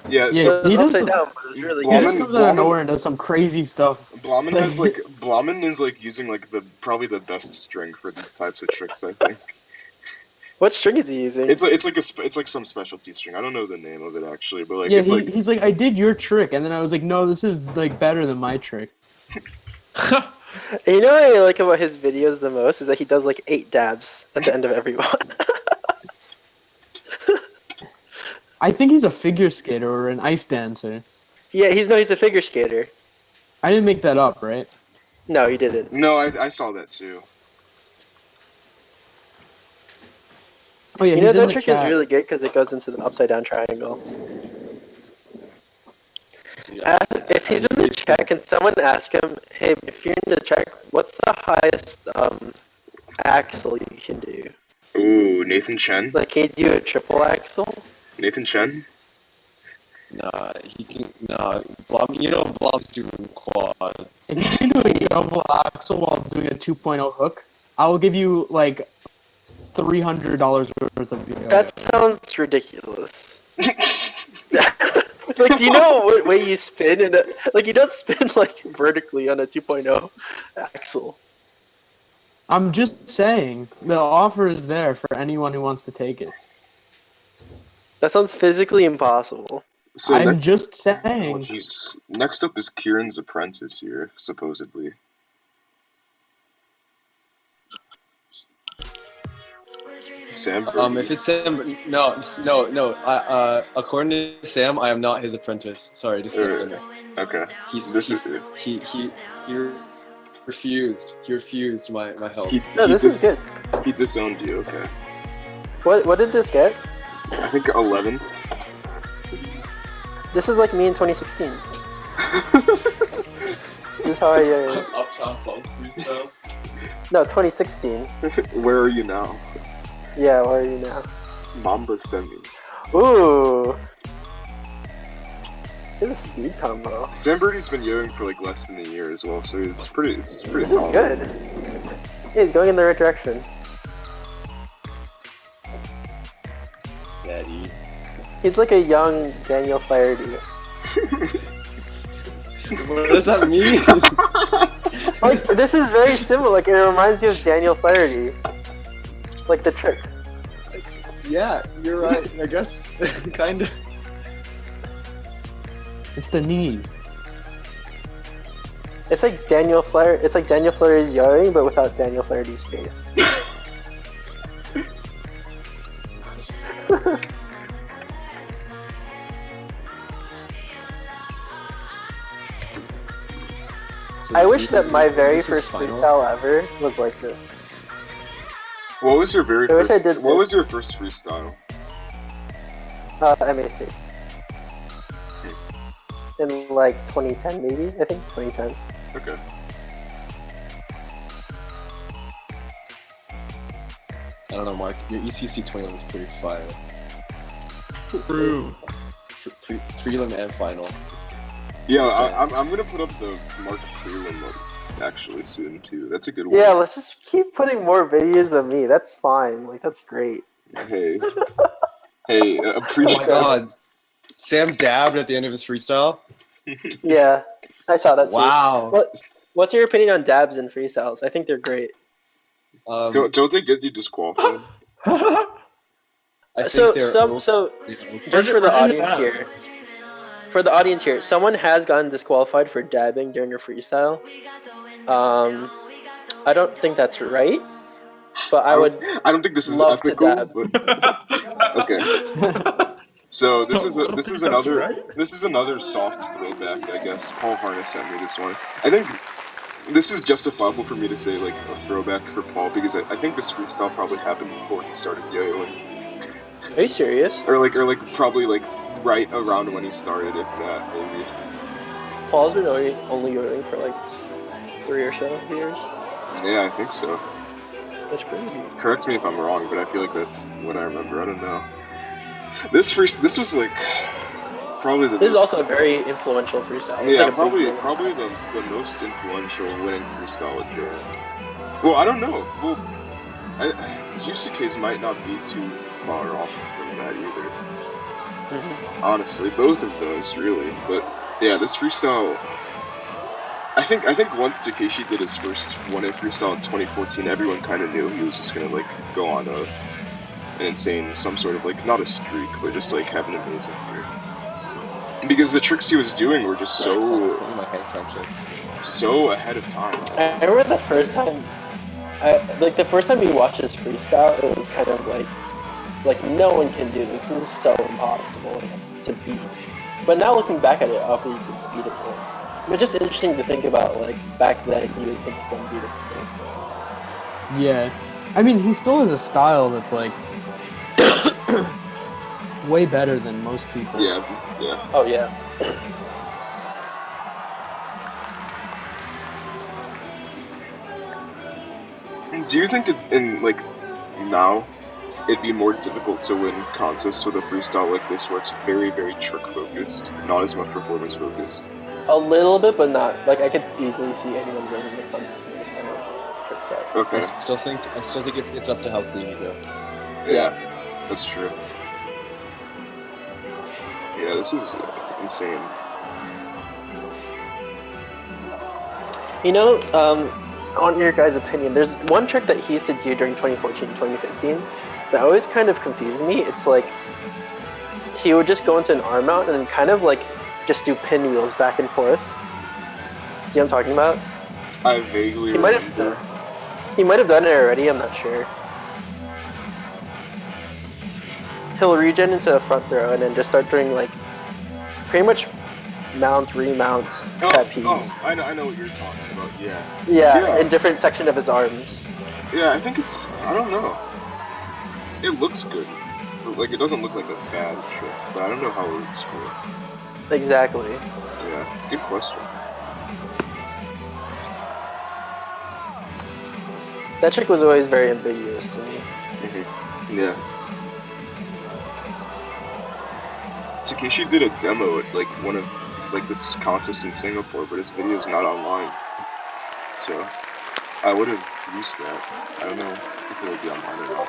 Yeah. Yeah, So So he it's does upside the- down, but it's really He Blommen- just good. comes out of nowhere and does some crazy stuff. Blommen has like Blommen is like using like probably the best string for these types of tricks. I think What string is he using? it's like some specialty string. I don't know the name of it actually, but like Yeah, it's like he's like, I did your trick, and then I was like, no, this is like better than my trick. You know what I like about his videos the most is that he does like 8 dabs at the end of every one. I think he's a figure skater or an ice dancer. Yeah, he's a figure skater. I didn't make that up, right? No, he didn't. no, I saw that too. Oh yeah, You know he's in that the trick chat. is really good because it goes into the upside down triangle. If he's in the check, can someone ask him, hey, if you're in the check, what's the highest axle you can do? Ooh, Nathan Chen. Like, can you do a triple axle? Nathan Chen. Nah, he can. Nah, Blom's doing quads. If you can do a double axle while doing a 2.0 hook, I will give you like $300 worth of video. That sounds ridiculous. Like, do you know what way you spin? Like, you don't spin like vertically on a 2.0 axle. I'm just saying, the offer is there for anyone who wants to take it. That sounds physically impossible. So I'm next, just oh saying. jeez, next up is Kieran's apprentice here, supposedly. Sam Brady. If it's Sam, no. According to Sam, I am not his apprentice. Sorry, just let him. Okay. He refused. He refused my help. No, this is good. He disowned you. Okay. What did this get? I think 11th. This is like me in 2016. This is how I. Uptown Funk freestyle. No, 2016. Where are you now? Yeah, where are you now? Mamba sent me. Ooh. Get a speed combo. Sam Brady's been yoing for like less than a year as well, so it's pretty This is solid. good. Yeah, he's going in the right direction. Daddy. He's like a young Daniel Flaherty. What does that mean? Like, this is very similar. Like, it reminds you of Daniel Flaherty. Like the tricks. Yeah, you're right. I guess, kind of. It's the knees. It's like Daniel Flaherty. It's like Daniel Flaherty's yoing, but without Daniel Flaherty's face. So I this wish is- that my is very this his first final? freestyle ever was like this. What was your very I wish I first? did What this. was your first freestyle? MA States. In like 2010, maybe? I think 2010. Okay. I don't know, Mark. Your ECC 21 was pretty fire. True. Prelim and final. Yeah, So- I'm gonna put up the Mark prelim one actually soon too. That's a good one. Yeah, let's just keep putting more videos of me. That's fine. Like, that's great. Hey, Oh appreciate. my god. Sam dabbed at the end of his freestyle. Yeah, I saw that too. Wow. What's your opinion on dabs and freestyles? I think they're great. Don't they get you disqualified? I think So, they're so just for the audience here, someone has gotten disqualified for dabbing during a freestyle. I don't think that's right, but I would I don't think this is love to ethical, dab. but okay. So this is another right. this is another soft throwback, I guess. Paul Harness sent me this one. I think this is justifiable for me to say like a throwback for Paul because I think this freestyle probably happened before he started yo-yoing, Are you serious? or probably like right around when he started, if that maybe. Paul's been only yodeling for like 3 or so years. Yeah, I think so. That's crazy. Correct me if I'm wrong, but I feel like that's what I remember. I don't know. This was like probably the This is most, also a very influential freestyle. It's yeah, like a big probably deal. the most influential winning freestyle with Joe. Well, I don't know. Well, UCK's might not be too far off from that either. Mhm. Honestly, both of those really. But yeah, this freestyle. I think once Takeshi did his first 1A freestyle in 2014, everyone kind of knew he was just gonna like go on an insane, some sort of like not a streak, but just like have an amazing year. Because the tricks he was doing were just my hand clenching. so ahead of time. I remember the first time we watched this freestyle, it was kind of like no one can do this. This is so impossible to beat. But now looking back at it, obviously it's beatable. It's just interesting to think about, like, back then you would think it's unbeatable. Yeah. I mean, he still has a style that's like way better than most people. Yeah. Oh yeah. Do you think in like now it'd be more difficult to win contests with a freestyle like this, where it's very, very trick focused, not as much performance focused? A little bit, but not. Like, I could easily see anyone winning the contest with this kind of trick set. Okay. I still think it's up to how clean you go. Yeah, that's true. Yeah, this is insane. You know, on your guys' opinion, there's one trick that he used to do during 2014, 2015 that always kind of confused me. It's like, he would just go into an arm mount and kind of like just do pinwheels back and forth. Do you know what I'm talking about? I vaguely He might remember. have done it already. I'm not sure. He'll regen into a front throw and then just start doing like pretty much mount, remount trapeze. I know what you're talking about. Yeah. Yeah, Yeah. in different section of his arms. Yeah, I think it's. I don't know. It looks good. Like, it doesn't look like a bad trick, but I don't know how it would score. Exactly. Yeah, good question. That trick was always very ambiguous to me. Yeah. Takeshi did a demo at like one of like this contest in Singapore, but his video's not online. So I would have used that. I don't know if it would be online or not.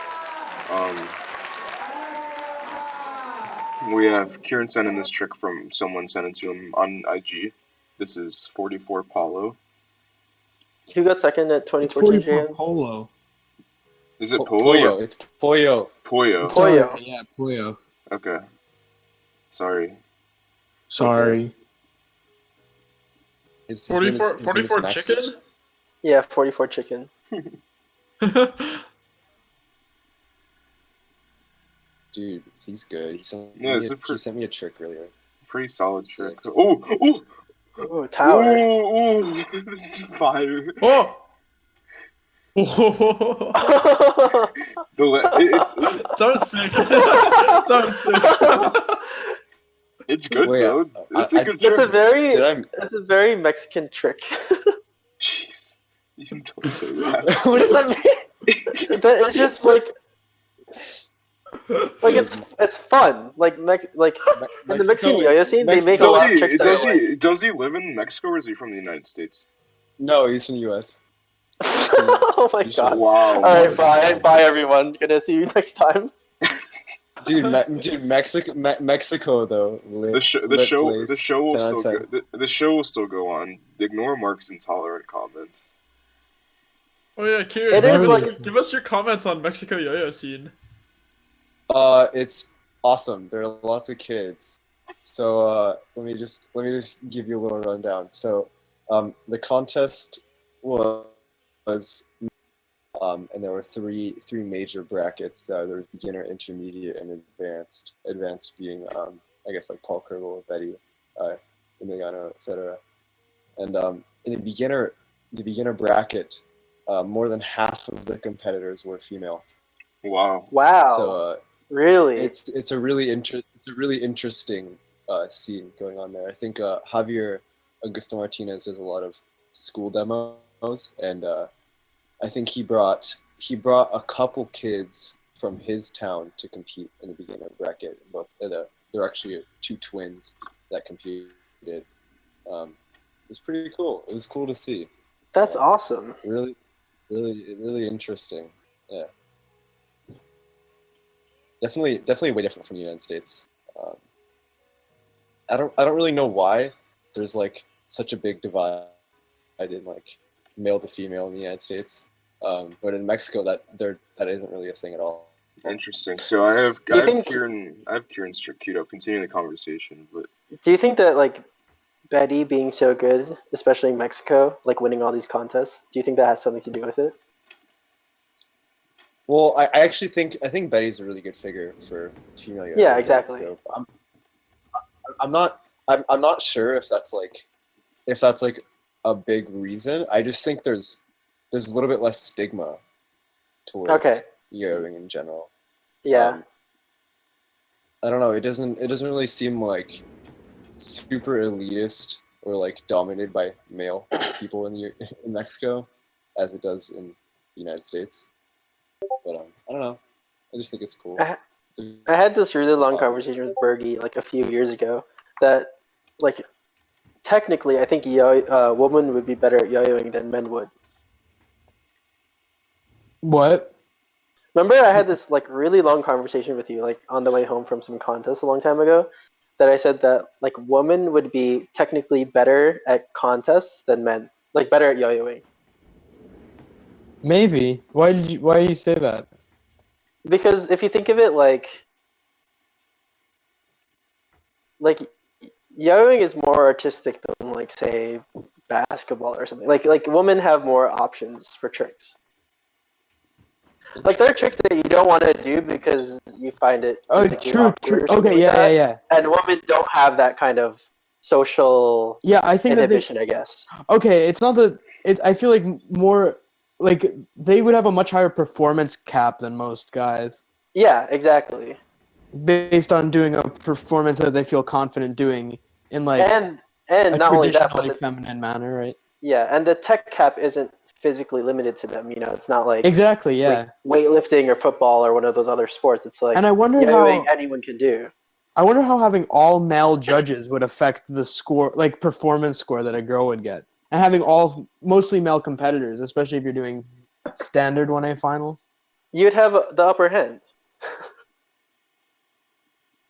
We have Kieran sending this trick from someone sent it to him on IG. This is 44 Paulo. Who got second at It's 2014 44 JN? Polo. Is it Polo Pollo. or It's Pollo. Poyo? Poyo. Yeah, Poyo. Okay. Sorry. Sorry. His name is 44 Max. chicken? Yeah, 44 chicken. Dude, he's good. He sent, Yeah, me, it's a, a he sent me a trick earlier. pretty solid trick. Sick. Oh! Oh! Ooh, tower. Ooh! It's fire. Oh! It's That was sick. That was sick. it's good, Wait, bro. It's a good That's a trick. very Mexican trick. Jeez, you don't say that. What does that mean? It's just like it's fun. Like in the Mexican yo-yo scene, they make a Does lot of he? tricks that are like. Does he live in Mexico or is he from the United States? No, he's from the U.S. Oh my god! Wow. All right, bye everyone. Gonna see you next time. Dude, Mexico though. The show will 10 out still of go. 10. The show will still go on. Ignore Mark's intolerant comments. Oh yeah, Kieran, It is like give us your comments on Mexico yo-yo scene. It's awesome. There are lots of kids. So let me just give you a little rundown. So the contest was and there were three major brackets. There was beginner, intermediate, and advanced. Advanced being I guess like Paul Kerbel, Betty, Emiliano, etc. And in the beginner bracket, more than half of the competitors were female. Wow. wow. So really? it's a really interesting scene going on there. I think Javier Augusto Martinez does a lot of school demos, and I think he brought a couple kids from his town to compete in the beginner bracket. Both they're actually two twins that competed. It was pretty cool. It was cool to see. That's awesome. Really interesting. Yeah. Definitely way different from the United States. I don't really know why there's like such a big divide in like male to female in the United States, but in Mexico that isn't really a thing at all. Interesting. So I have Kieran's trick queued up. Continuing the conversation, but Do you think that like Betty being so good, especially in Mexico, like winning all these contests, do you think that has something to do with it? Well, I actually think Betty's a really good figure for female. Yeah, exactly. So I'm not sure if that's like a big reason. I just think there's a little bit less stigma towards yoing in general. Yeah. I don't know. It doesn't really seem like super elitist or like dominated by male people in Mexico as it does in the United States. But I don't know. I just think it's cool. I had this really long conversation with Bergie like a few years ago that like technically I think women would be better at yo-yoing than men would. What? Remember I had this like really long conversation with you like on the way home from some contest a long time ago that I said that like women would be technically better at contests than men, like better at yo-yoing. Maybe. Why do you say that? Because if you think of it like like yo-yoing is more artistic than like say basketball or something. Like women have more options for tricks. Like there are tricks that you don't want to do because you find it Oh, physically true, awkward true. or something Okay, like yeah, yeah, that. yeah. And women don't have that kind of social Yeah, I think that they. inhibition, I guess. Okay, it's not that. I feel like more like they would have a much higher performance cap than most guys, Yeah, exactly. based on doing a performance that they feel confident doing in like And a not only that, but traditionally feminine manner, right? and the tech cap isn't physically limited to them. You know, it's not like Exactly, yeah. weightlifting or football or one of those other sports. It's like And yo-yoing anyone can do. I wonder how having all male judges would affect the score, like performance score that a girl would get, and having all mostly male competitors, especially if you're doing standard 1A finals. You'd have the upper hand.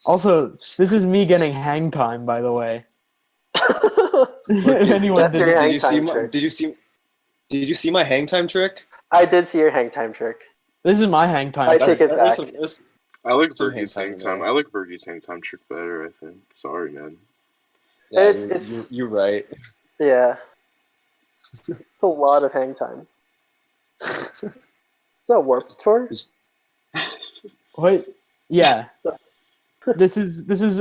Also, this is me getting hang time, by the way. If anyone That's your didn't, hang Did you see time my trick. did you see my hang time trick? I did see your hang time trick. this is my hang time. I trick. take it back. I like Some Bergie's hang hang time time. I like Bergie's hang time trick better. I think. Sorry, man. Yeah, It's- you're right. Yeah. It's a lot of hang time. Is that Warped Tour? Wait, yeah. This is this is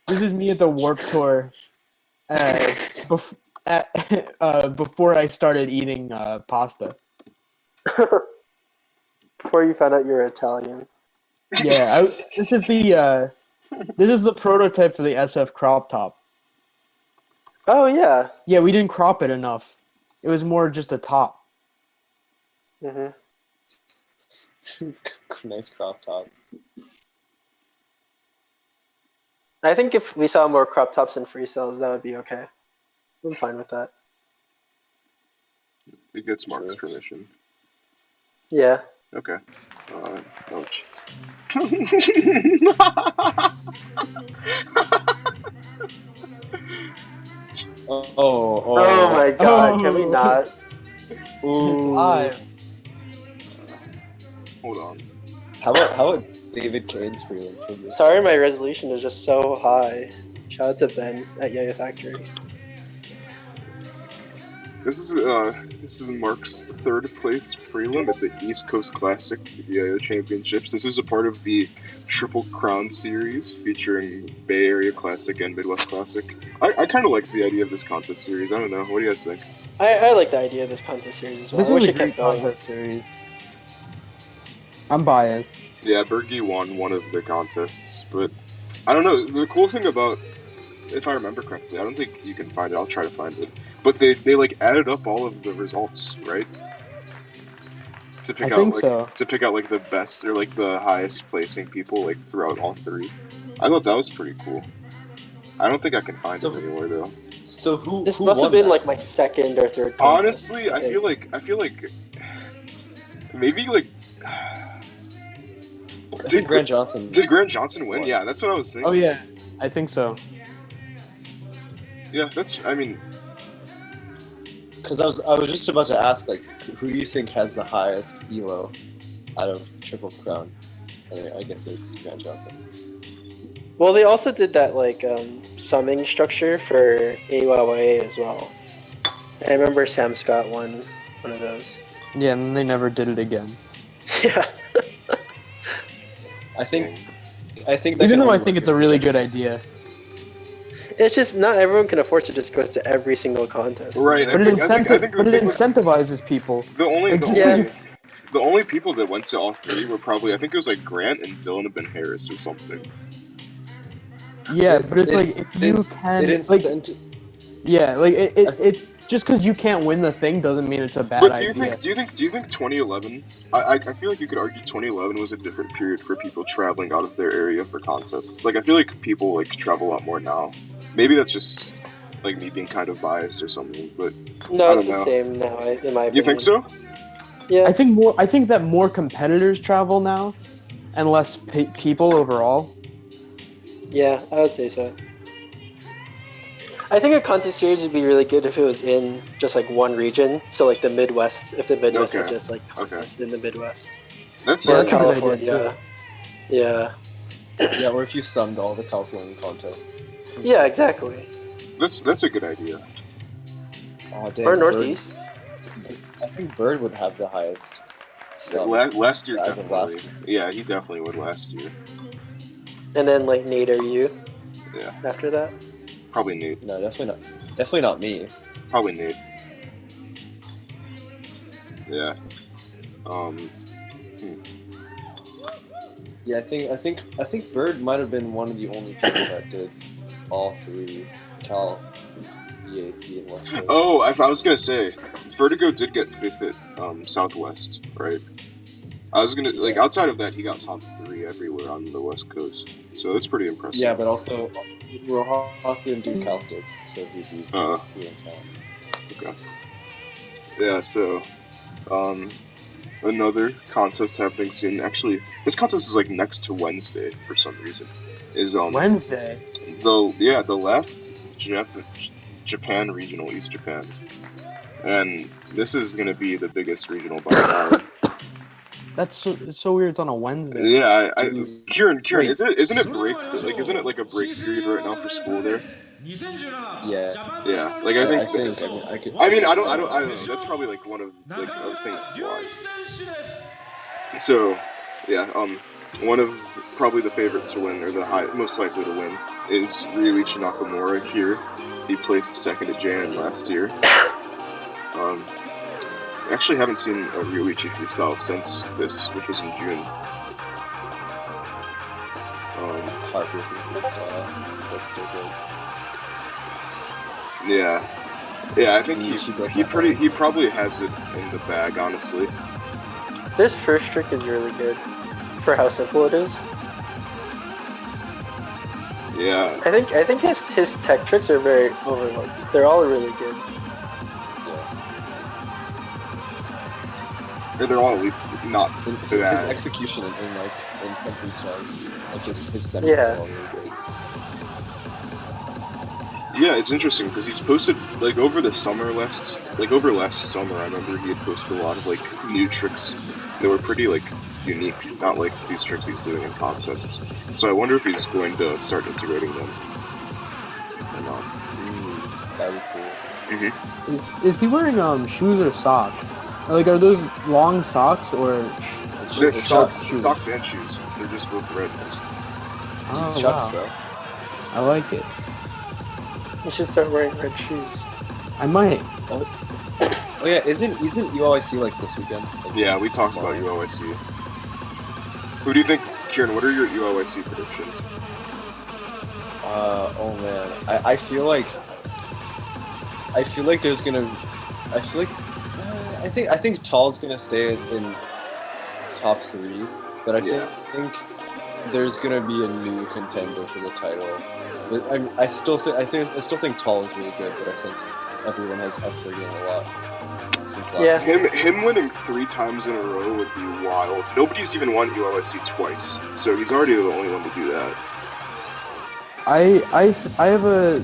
this is me at the Warp Tour, before I started eating pasta. Before you found out you were Italian. Yeah, this is the prototype for the SF crop top. Oh yeah. Yeah, we didn't crop it enough. It was more just a top. hmm Nice crop top. I think if we saw more crop tops and freestyles, that would be okay. I'm fine with that. It gets Mark's Sure. permission. Yeah. Okay. Oh jeez. Oh my god, can we Oh. not? It's Ooh. live. Hold on. How about David Kane's freeling from this? Sorry, my resolution is just so high. Shout out to Ben at Yo-Yo Factory. This is Mark's third place prelim at the East Coast Classic Yo-Yo Championships. This is a part of the Triple Crown series featuring Bay Area Classic and Midwest Classic. I kind of liked the idea of this contest series. I don't know. What do you guys think? I like the idea of this contest series as well. This I was wish a it great kept going. contest series. I'm biased. Yeah, Berkey won one of the contests, but I don't know. The cool thing about, if I remember correctly, I don't think you can find it. I'll try to find it. But they like added up all of the results, right? To pick I out think like so. to pick out like the best or like the highest placing people like throughout all three. I thought that was pretty cool. I don't think I can find So- it anymore though. So who This who must won have been that? like my second or third contest. Honestly, I feel like maybe like I think Grant Johnson. did Grant Johnson win? Won. Yeah, that's what I was thinking. Oh yeah, I think so. Yeah, that's. I mean, Because I was just about to ask, like, who do you think has the highest elo out of Triple Crown? I guess it's Grant Johnson. Well, they also did that like summing structure for AYYA as well. I remember Sam Scott won one of those. Yeah, and they never did it again. Yeah. I think that Even can though I only think work it's a if really they- good idea. It's just not everyone can afford to just go to every single contest. right. But I it think the thing was incentivizes people. the only Like, the just Yeah. only the only people that went to all three were probably I think it was like Grant and Dylan Ben Harris or something. Yeah, but it's They- like if they- you can, They didn't like, stint- yeah, like it's just because you can't win the thing doesn't mean it's a bad But do you idea. think 2011? I feel like you could argue 2011 was a different period for people traveling out of their area for contests. Like I feel like people like travel a lot more now. Maybe that's just like me being kind of biased or something. But No, I it's don't the know. same now, in my opinion. you think so? Yeah. I think that more competitors travel now, and less people overall. Yeah, I would say so. I think a contest series would be really good if it was in just like one region. So like the Midwest, if the Midwest had Okay. just like contests in the Midwest. That's Yeah, Or that's a good idea, California. Yeah. Yeah, or if you summed all the California contests. Yeah, exactly. That's a good idea. Oh dang, Or Bird. Northeast. I think Bird would have the highest sum Last year as of definitely. last year. Yeah, he definitely would last year. And then like Nate or you Yeah, after that. probably Nate. No, definitely not. Definitely not me. Probably Nate. Yeah. Yeah, I think Bird might have been one of the only people that did all three Cal, EAC, and West Coast. Oh, I was gonna say, Vertigo did get fifth at Southwest, right? I was gonna like Yeah. outside of that, he got top 3 everywhere on the West Coast, so that's pretty impressive. Yeah, but also Rojas didn't do Cal States, so he didn't count. Okay. Yeah, so another contest happening soon. Actually, this contest is like next to Wednesday for some reason. Is Wednesday. the last Japan regional, East Japan, and this is gonna be the biggest regional by far. That's so, it's so weird. It's on a Wednesday. Yeah, Dude, Kieran, wait. isn't it break? Like, isn't it like a break period right now for school there? Yeah. Yeah, like I think. I mean, I don't know. That's probably like one of like a thing why. So, yeah, one of probably the favorites to win, or the most likely to win, is Ryuichi Nakamura here. He placed second at Jan last year. I actually haven't seen a Ryuichi freestyle since this, which was in June. heartbreaking freestyle. That's still good. Yeah, I think he probably has it in the bag, honestly. This first trick is really good for how simple it is. Yeah. I think his tech tricks are very overlooked. They're all really good. Or they're all at least not His bad. execution in some freestyles, like his semis are all really good. Yeah, it's interesting because he's posted like over last summer. I remember he had posted a lot of like new tricks that were pretty like unique, not like these tricks he's doing in contests. So I wonder if he's going to start integrating them or not. That would be cool. Is he wearing shoes or socks? Like, are those long socks or? It's socks and shoes. They're just both red. Oh Chucks, wow, bro. I like it. You should start wearing red shoes. I might. Oh yeah, isn't UOIC like this weekend? Like, Yeah, we talked about UOIC. Who do you think, Kieran? What are your UOIC predictions? Oh man, I feel like there's gonna. I think Tall's gonna stay in top 3, but I think there's gonna be a new contender for the title. But I still think Tall is really good, but I think everyone has upgraded a lot since last year. Him winning 3 times in a row would be wild. Nobody's even won UOIC twice, so he's already the only one to do that. I have a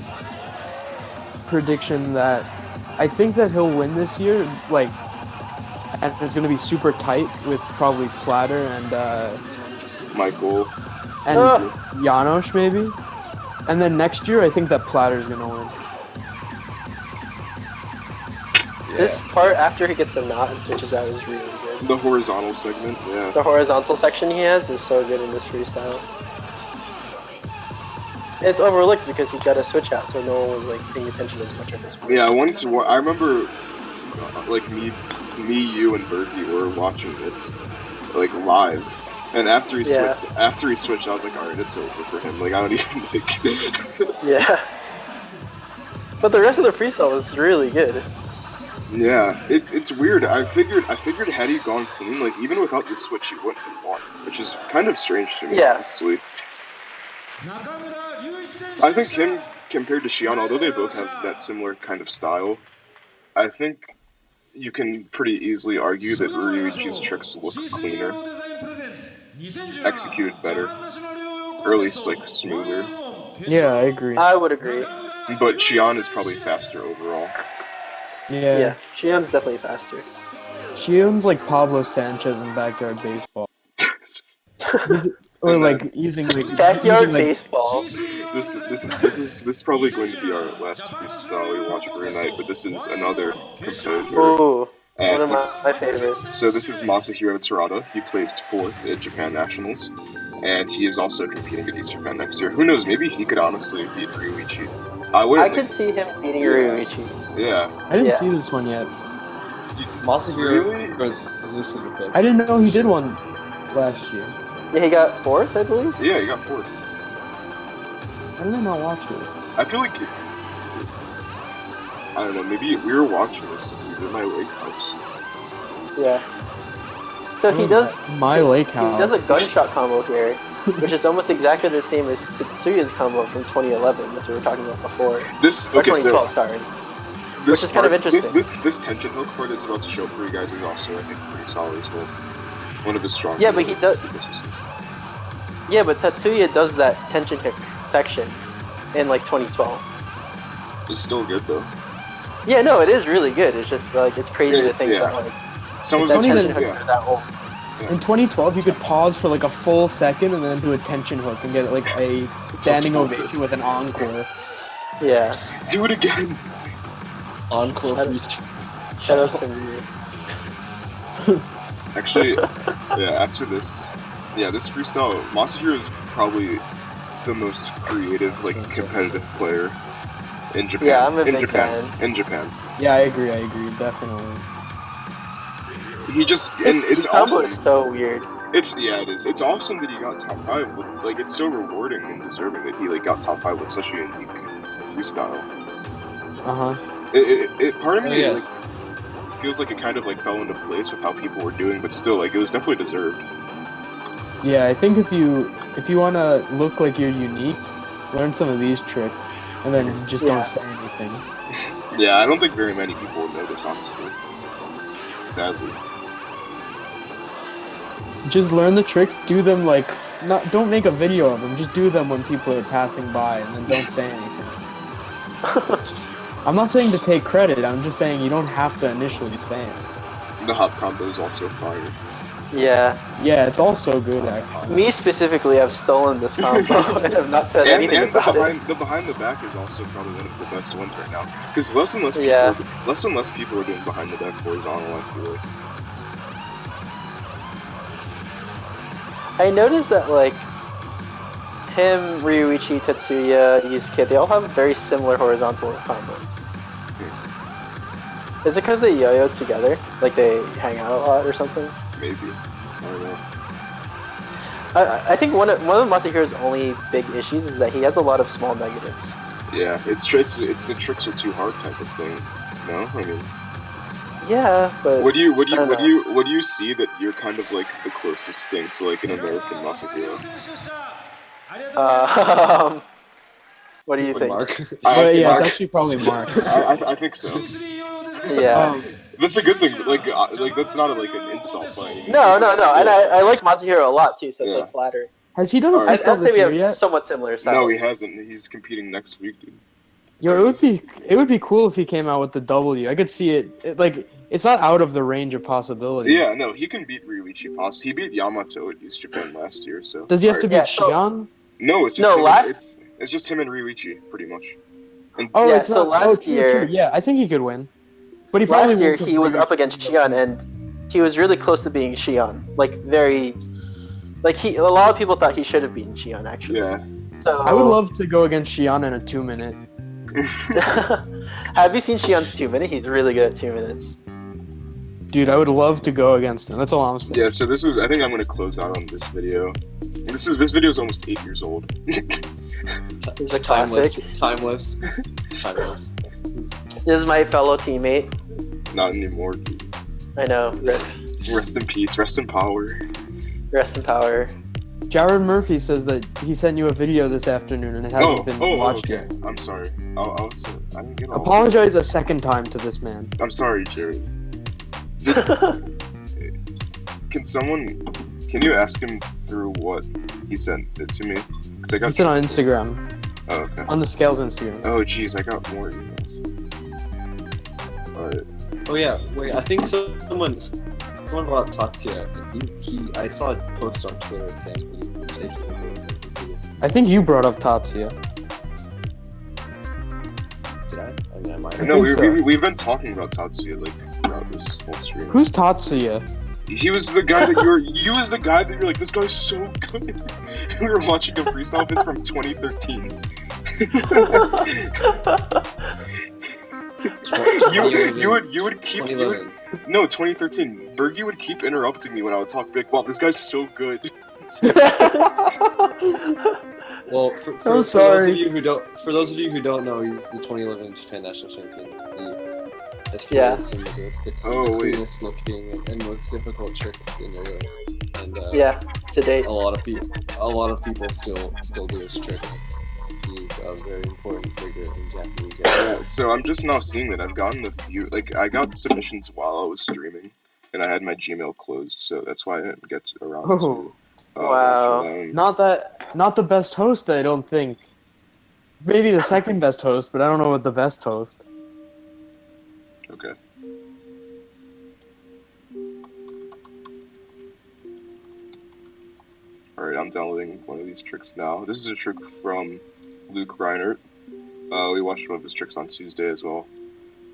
prediction that I think that he'll win this year. Like, and it's gonna be super tight with probably Platter and Michael. and Janosch maybe. And then next year, I think that Platter's gonna win. This part after he gets a knot and switches out is really good. The horizontal segment, yeah. The horizontal section he has is so good in this freestyle. It's overlooked because he got a switch out, so no one was like paying attention as much at this point. Yeah, I remember, like me, you, and Berkey were watching this, like live, and after he switched, I was like, all right, it's over for him. Like I don't even think. Yeah. But the rest of the freestyle was really good. Yeah, it's weird. I figured had he gone clean, like even without the switch, he wouldn't have won, which is kind of strange to me, honestly. I think him compared to Shion, although they both have that similar kind of style, I think you can pretty easily argue that Ryuichi's tricks look cleaner, executed better, or at least like smoother. Yeah, I agree. I would agree. But Shion is probably faster overall. Yeah, Shion's definitely faster. Shion's like Pablo Sanchez in backyard baseball. Or And like using like Backyard using, like, baseball. This is probably going to be our last freestyle we watch for tonight, but this is another competitor. Ooh, one And of my favorites. so this is Masahiro Terada. He placed 4th at Japan Nationals, and he is also competing at East Japan next year. Who knows? Maybe he could honestly beat Ryuichi. I could see him beating Ryuichi. Yeah. I didn't Yeah. see this one yet. Masahiro Really? was this in the pick? I didn't know he did one last year. Yeah, he got 4th, I believe. Yeah, he got 4th. How did I not watch this? I feel like I don't know. Maybe we were watching this at my lake house. Yeah. So he does. My lake He house. does a gunshot combo here, which is almost exactly the same as Tetsuya's combo from 2011, as we were talking about before. This Or okay, so 2012, sorry. this which is kind of part- interesting. This tension hook part that's about to show up for you guys is also, I think, pretty solid as well. One of his strong. Yeah, but he does- weaknesses. Yeah, but Tetsuya does that tension kick section in like 2012. It's still good though. Yeah, no, it is really good. It's just like it's crazy Yeah, to it's- think yeah. that like Some of that his funny tension that- hooks are that old. In 2012, you could pause for like a full second and then do a tension hook and get like a standing ovation with an encore. Yeah. Do it again. Encore Shut- freestyle. Shout out to me. Actually, yeah. After this, this freestyle, Masahiro is probably the most creative, like competitive player in Japan. Yeah, I'm a in big Japan. fan. In Japan, Yeah, I agree, definitely. he just and His it's combo awesome. is so weird. It is. It's awesome that he got top 5. Like, it's so rewarding and deserving that he like got top 5 with such a unique freestyle. Uh-huh. Part of me yes. like, feels like it kind of like fell into place with how people were doing, but still, like, it was definitely deserved. Yeah, I think if you want to look like you're unique, learn some of these tricks, and then just Yeah. don't say anything. Yeah, I don't think very many people would notice, honestly. Sadly. Just learn the tricks, do them like, don't make a video of them, just do them when people are passing by, and then don't say anything. I'm not saying to take credit, I'm just saying you don't have to initially say it. The hop combo is also fire. Yeah. Yeah, it's also good, actually. Me specifically, have stolen this combo and have not said anything And the about it. behind the back is also probably one of the best ones right now. Because less and less people are doing behind the back horizontal, I feel like. I noticed that like him, Ryuichi, Tetsuya, Yusuke, they all have very similar horizontal combos. Is it because they yo-yo together? Like they hang out a lot or something? Maybe. I don't know. I think one of Masahiro's only big issues is that he has a lot of small negatives. Yeah, it's the tricks are too hard type of thing. No, I mean, Yeah, but what do you I don't see that you're kind of like the closest thing to like an American Masahiro? What do you think? Mark. But yeah, it's Mark. actually probably Mark. I think so. Yeah. That's a good thing. Like that's not like an insult by any means. No, It's- and I like Masahiro a lot too, so it's Yeah. like flattering. Has he done a Alright. freestyle I'd say this we year have yet? somewhat similar styles. No, he hasn't. He's competing next week, dude. Yo, it would be cool if he came out with the W. I could see it like, it's not out of the range of possibilities. Yeah, no, he can beat Ryuichi. He beat Yamato at East Japan last year. So Does he have to beat Yeah, so- Shion? No, it's just No, him, last- it's just him and Ryuichi, pretty much. And Oh, Yeah, it's so not, last true, year- true. Yeah, I think he could win. But he probably Last year won't he was compete. up against Shion and he was really close to being Shion. Like very like a lot of people thought he should have beaten Shion actually. yeah, So I would love to go against Shion in a 2-minute. Have you seen Shion's 2 minute? He's really good at 2 minutes. Dude, I would love to go against him. That's all I'm saying. yeah. So this is. I think I'm gonna close out on this video. This video is almost 8 years old. He's a classic. Timeless. This is my fellow teammate. Not anymore, dude. I know. Rest in peace. Rest in power. Rest in power. Jared Murphy says that he sent you a video this afternoon and it hasn't been watched okay. yet. I'm sorry. I didn't get all. Apologize a second time to this man. I'm sorry, Jared. Can you ask him through what he sent it to me? 'Cause I He got. said on Instagram. Oh, okay. On the Scales Instagram. Oh, jeez, I got more emails. Alright. Oh yeah, wait. I think someone someone brought up Tatsuya. I saw a post on Twitter saying he was taking over. I think you brought up Tatsuya. Did I? I mean, I might. No, think so. we've been talking about Tatsuya like throughout this whole stream. Who's Tatsuya? He was the guy that you were. You was the guy that you're like, this guy's so good. We were watching a freestyle of his from 2013. you would keep 2013. Bergie would keep interrupting me when I would talk big. Wow, this guy's so good. Well, for those of you who don't know, he's the 2011 Japan national champion. He has created some of the cleanest looking and most difficult tricks in yo-yo. And Yeah, to date. a lot of people still do his tricks. He's a very important figure in Japanese yo-yo. Yeah, so I'm just now seeing that I've gotten a few. Like, I got submissions while I was streaming, and I had my Gmail closed, so that's why I didn't get around to. Wow. watching them. Not the best host, I don't think. Maybe the second best host, but I don't know what the best host. Okay. Alright, I'm downloading one of these tricks now. This is a trick from Luke Reinert. We watched one of his tricks on Tuesday as well.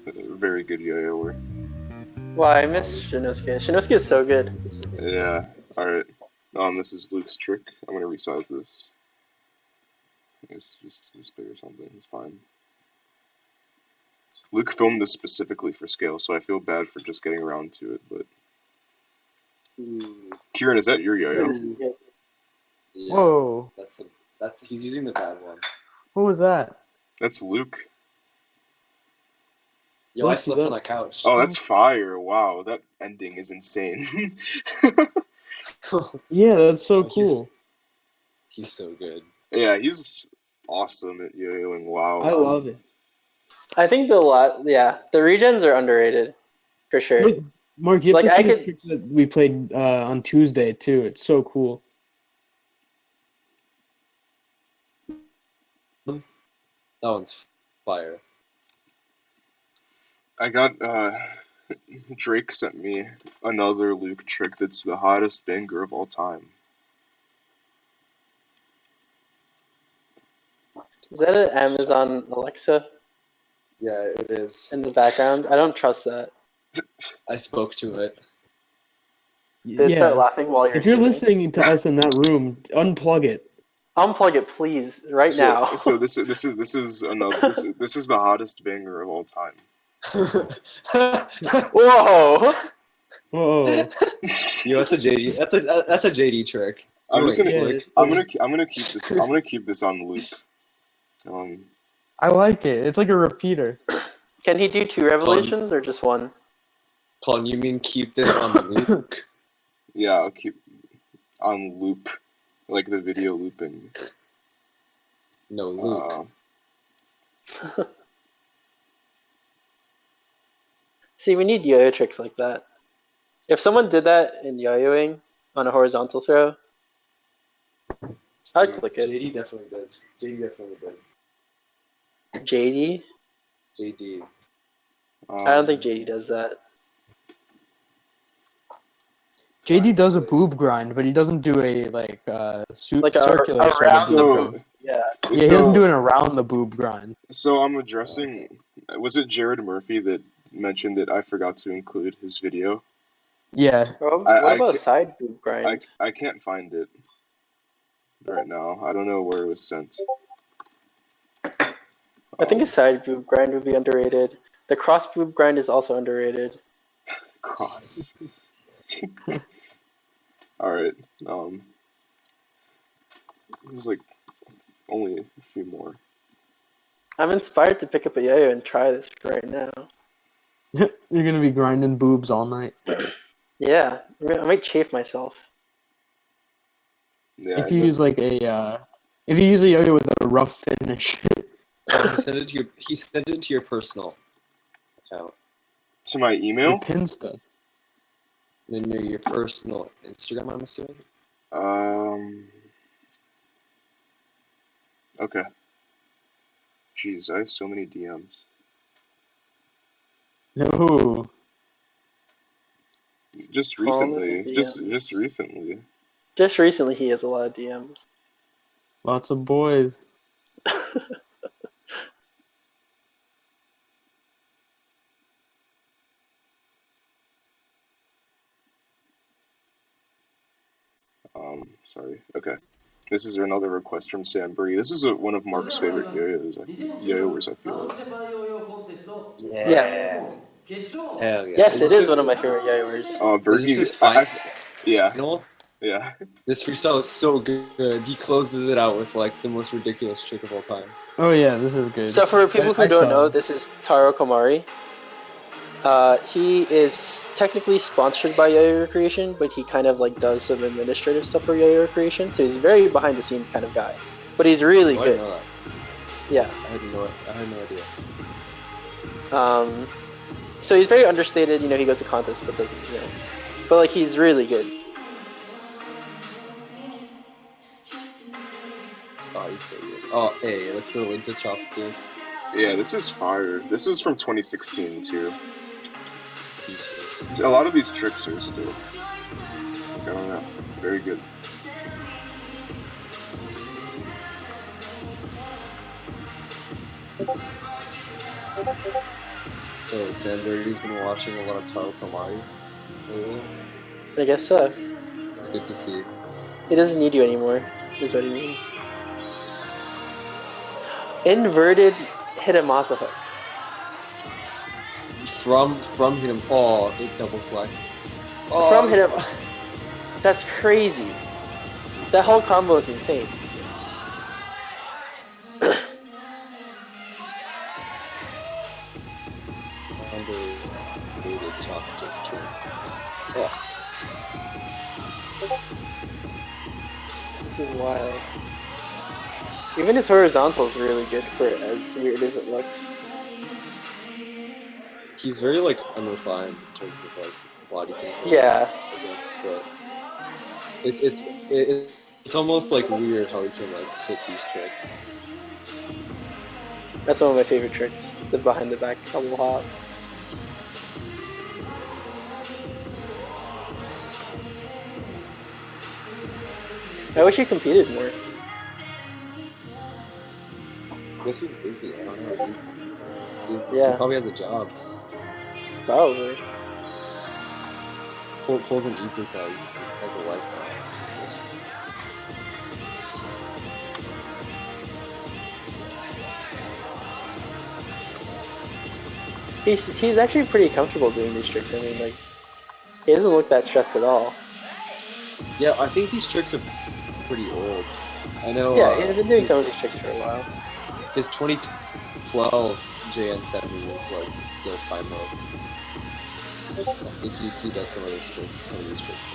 A very good yo-yoer. Wow, I miss Shinosuke. Shinosuke is so good. Yeah, alright. This is Luke's trick. I'm gonna resize this. It's just this big or something, it's fine. Luke filmed this specifically for scale, so I feel bad for just getting around to it, but... Kieran, is that your yo-yo? Yeah, Whoa. He's using the bad one. Who was that? That's Luke. Yo, I slept on that couch. Oh, that's fire. Wow, that ending is insane. Yeah, that's so cool. He's so good. Yeah, he's awesome at yo-yoing. Wow. I love it. I think the regens are underrated, for sure. Mark, you have Like, to I see the could- tricks that we played on Tuesday too. It's so cool. That one's fire. I got, Drake sent me another Luke trick that's the hottest banger of all time. Is that an Amazon Alexa Yeah, it is. in the background? I don't trust that. I spoke to it. Did it start laughing while you're If you're singing? listening to us in that room, unplug it. Unplug it, please, right now. So this is the hottest banger of all time. Whoa! Whoa. Yo, that's a JD. That's a JD trick. I'm just gonna Yeah, I'm gonna keep this. I'm gonna keep this on loop. I like it. It's like a repeater. Can he do 2 revolutions or just 1? Colin, you mean keep this on loop? Yeah, I'll keep on loop, like the video looping. No, Luke. See, we need yo-yo tricks like that. If someone did that in yo-yoing on a horizontal throw, I'd click it. JD definitely does. JD definitely does. JD? JD. I don't think JD does that. JD does a boob grind, but he doesn't do a Like circular a sort of round boob So, grind. Yeah. Yeah, he doesn't do an around the boob grind. So I'm addressing. Was it Jared Murphy that mentioned that I forgot to include his video? Yeah. What I about side boob grind? I can't find it right now. I don't know where it was sent. I think a side boob grind would be underrated. The cross boob grind is also underrated. Cross. All right. There's like only a few more. I'm inspired to pick up a yo-yo and try this right now. You're gonna be grinding boobs all night. Yeah, I might chafe myself. Yeah. If you use like if you use a yo-yo with a rough finish. He sent it to your personal account. To my email. Your pin stuff. Then your personal Instagram, I'm assuming. Okay. Jeez, I have so many DMs. No. Just All of the recently. Just DMs. recently. Just recently, he has a lot of DMs. Lots of boys. Sorry. Okay. This is another request from Sam Bree. This is one of Mark's favorite yo-yoers, I feel like. Yeah. Yeah. Hell yeah. Yes, Is it this is his, one of my favorite Yaoers. is this Berkey, his final? yeah, yeah. This freestyle is so good. He closes it out with like the most ridiculous trick of all time. Oh yeah, this is good. So for people who I don't saw know, it. this is Taro Komari. He is technically sponsored by Yo-Yo Creation, but he kind of like does some administrative stuff for Yo-Yo Creation. So he's a very behind the scenes kind of guy, but he's really Oh, I didn't good. know that. Yeah. I had no idea. So he's very understated. You know, he goes to contests, but doesn't. You know, but like he's really good. Oh, he's so good. Oh, hey, like the link to Chopstick. Yeah, this is fire. This is from 2016 too. A lot of these tricks are still, I don't know, very good. So Sam Brady's been watching a lot of Taro Komari lately. I guess so. It's good to see. He doesn't need you anymore. Is what he means. Inverted Hitamasa hook. From him. Oh, it double slack. Oh, From Hitam. That's crazy. That whole combo is insane. Underrated chopstick kick. Oh, This is wild. Even his horizontal is really good for it, as weird as it looks. he's very like unrefined in terms of like body control. Yeah. I guess, but it's almost like weird how he can like hit these tricks. That's one of my favorite tricks. The behind the back double hop. I wish he competed more. I guess he's busy. I don't know. He Yeah. probably has a job. Probably. Pulls an isekai. Has a life now. Yes. He's actually pretty comfortable doing these tricks. I mean, like, he doesn't look that stressed at all. Yeah, I think these tricks are pretty old. I know. Yeah, he's been doing some of these tricks for a while. His 2012 JN70 is like still timeless. I think he does some of these tricks.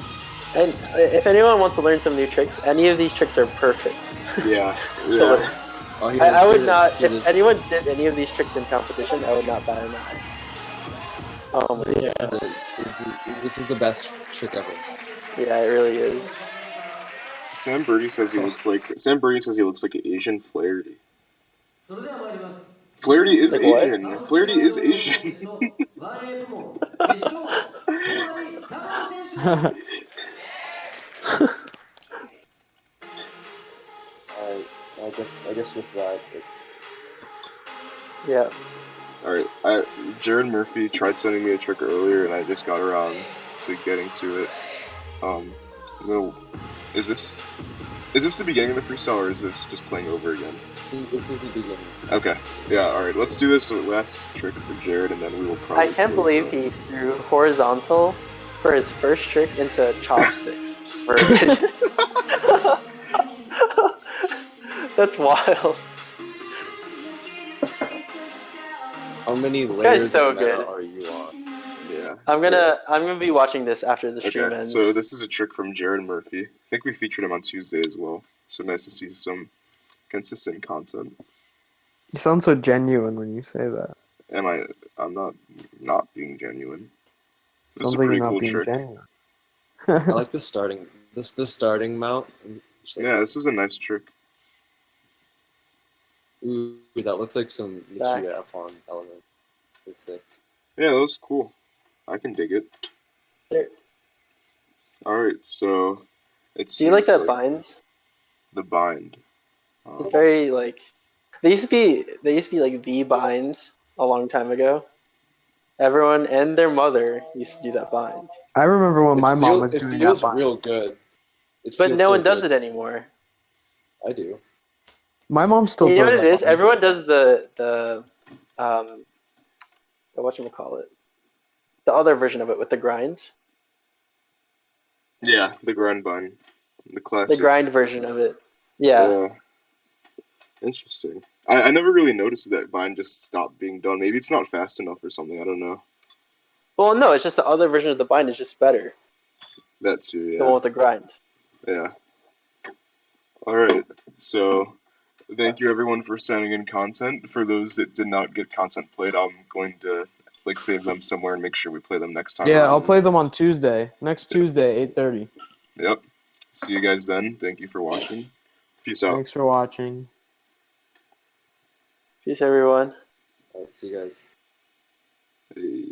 And if anyone wants to learn some new tricks, any of these tricks are perfect. Yeah, to learn. yeah. Oh, I would not. If anyone did any of these tricks in competition, I would not bat an eye. Yeah. This is the best trick ever. Yeah, it really is. Sam Brady says he looks like an Asian Flaherty. Flaherty is Like what? Asian. Flaherty is Asian. I guess with that it's Yeah. Alright, Jared Murphy tried sending me a trick earlier and I just got around to getting to it. Is this the beginning of the freestyle or is this just playing over again? this is the beginning. Okay. Yeah, alright, let's do this last trick for Jared and then we will probably I can't close believe out. he threw horizontal for his first trick into chopsticks. That's wild. How many This layers guy's so of meta good. are you on? Yeah. I'm gonna be watching this after the stream Okay, ends. so this is a trick from Jared Murphy. I think we featured him on Tuesday as well. So nice to see some consistent content. You sound so genuine when you say that. I'm not being genuine. This is Sounds a like you're pretty not cool being trick. genuine. I like the starting mount. Yeah, this is a nice trick. Ooh, that looks like some Back. Nikita upon element. It's sick. Yeah, that was cool. I can dig it. All right, so it Do you like seems that like bind? the bind. It's very like they used to be like the bind a long time ago. Everyone and their mother used to do that bind, I remember when my mom was It doing that feels bind. real good. It but feels no so one does good. it anymore. I do. My mom still You know does what it that is? bind. Everyone does the whatchamacallit, the other version of it with the grind, Yeah, the grind bind, the the classic. grind version of it. Yeah. Yeah, interesting. I never really noticed that bind just stopped being done. Maybe it's not fast enough or something. I don't know. Well, no, it's just the other version of the bind is just better. That too, The one yeah. with the grind. Yeah. All right. So, thank you everyone for sending in content. For those that did not get content played, I'm going to like save them somewhere and make sure we play them next time Yeah, I'll around. play them on Tuesday. Next Tuesday, 8:30. Yep. See you guys then. Thank you for watching. Peace out. Thanks for watching. Peace, everyone. All right, see you guys. Hey.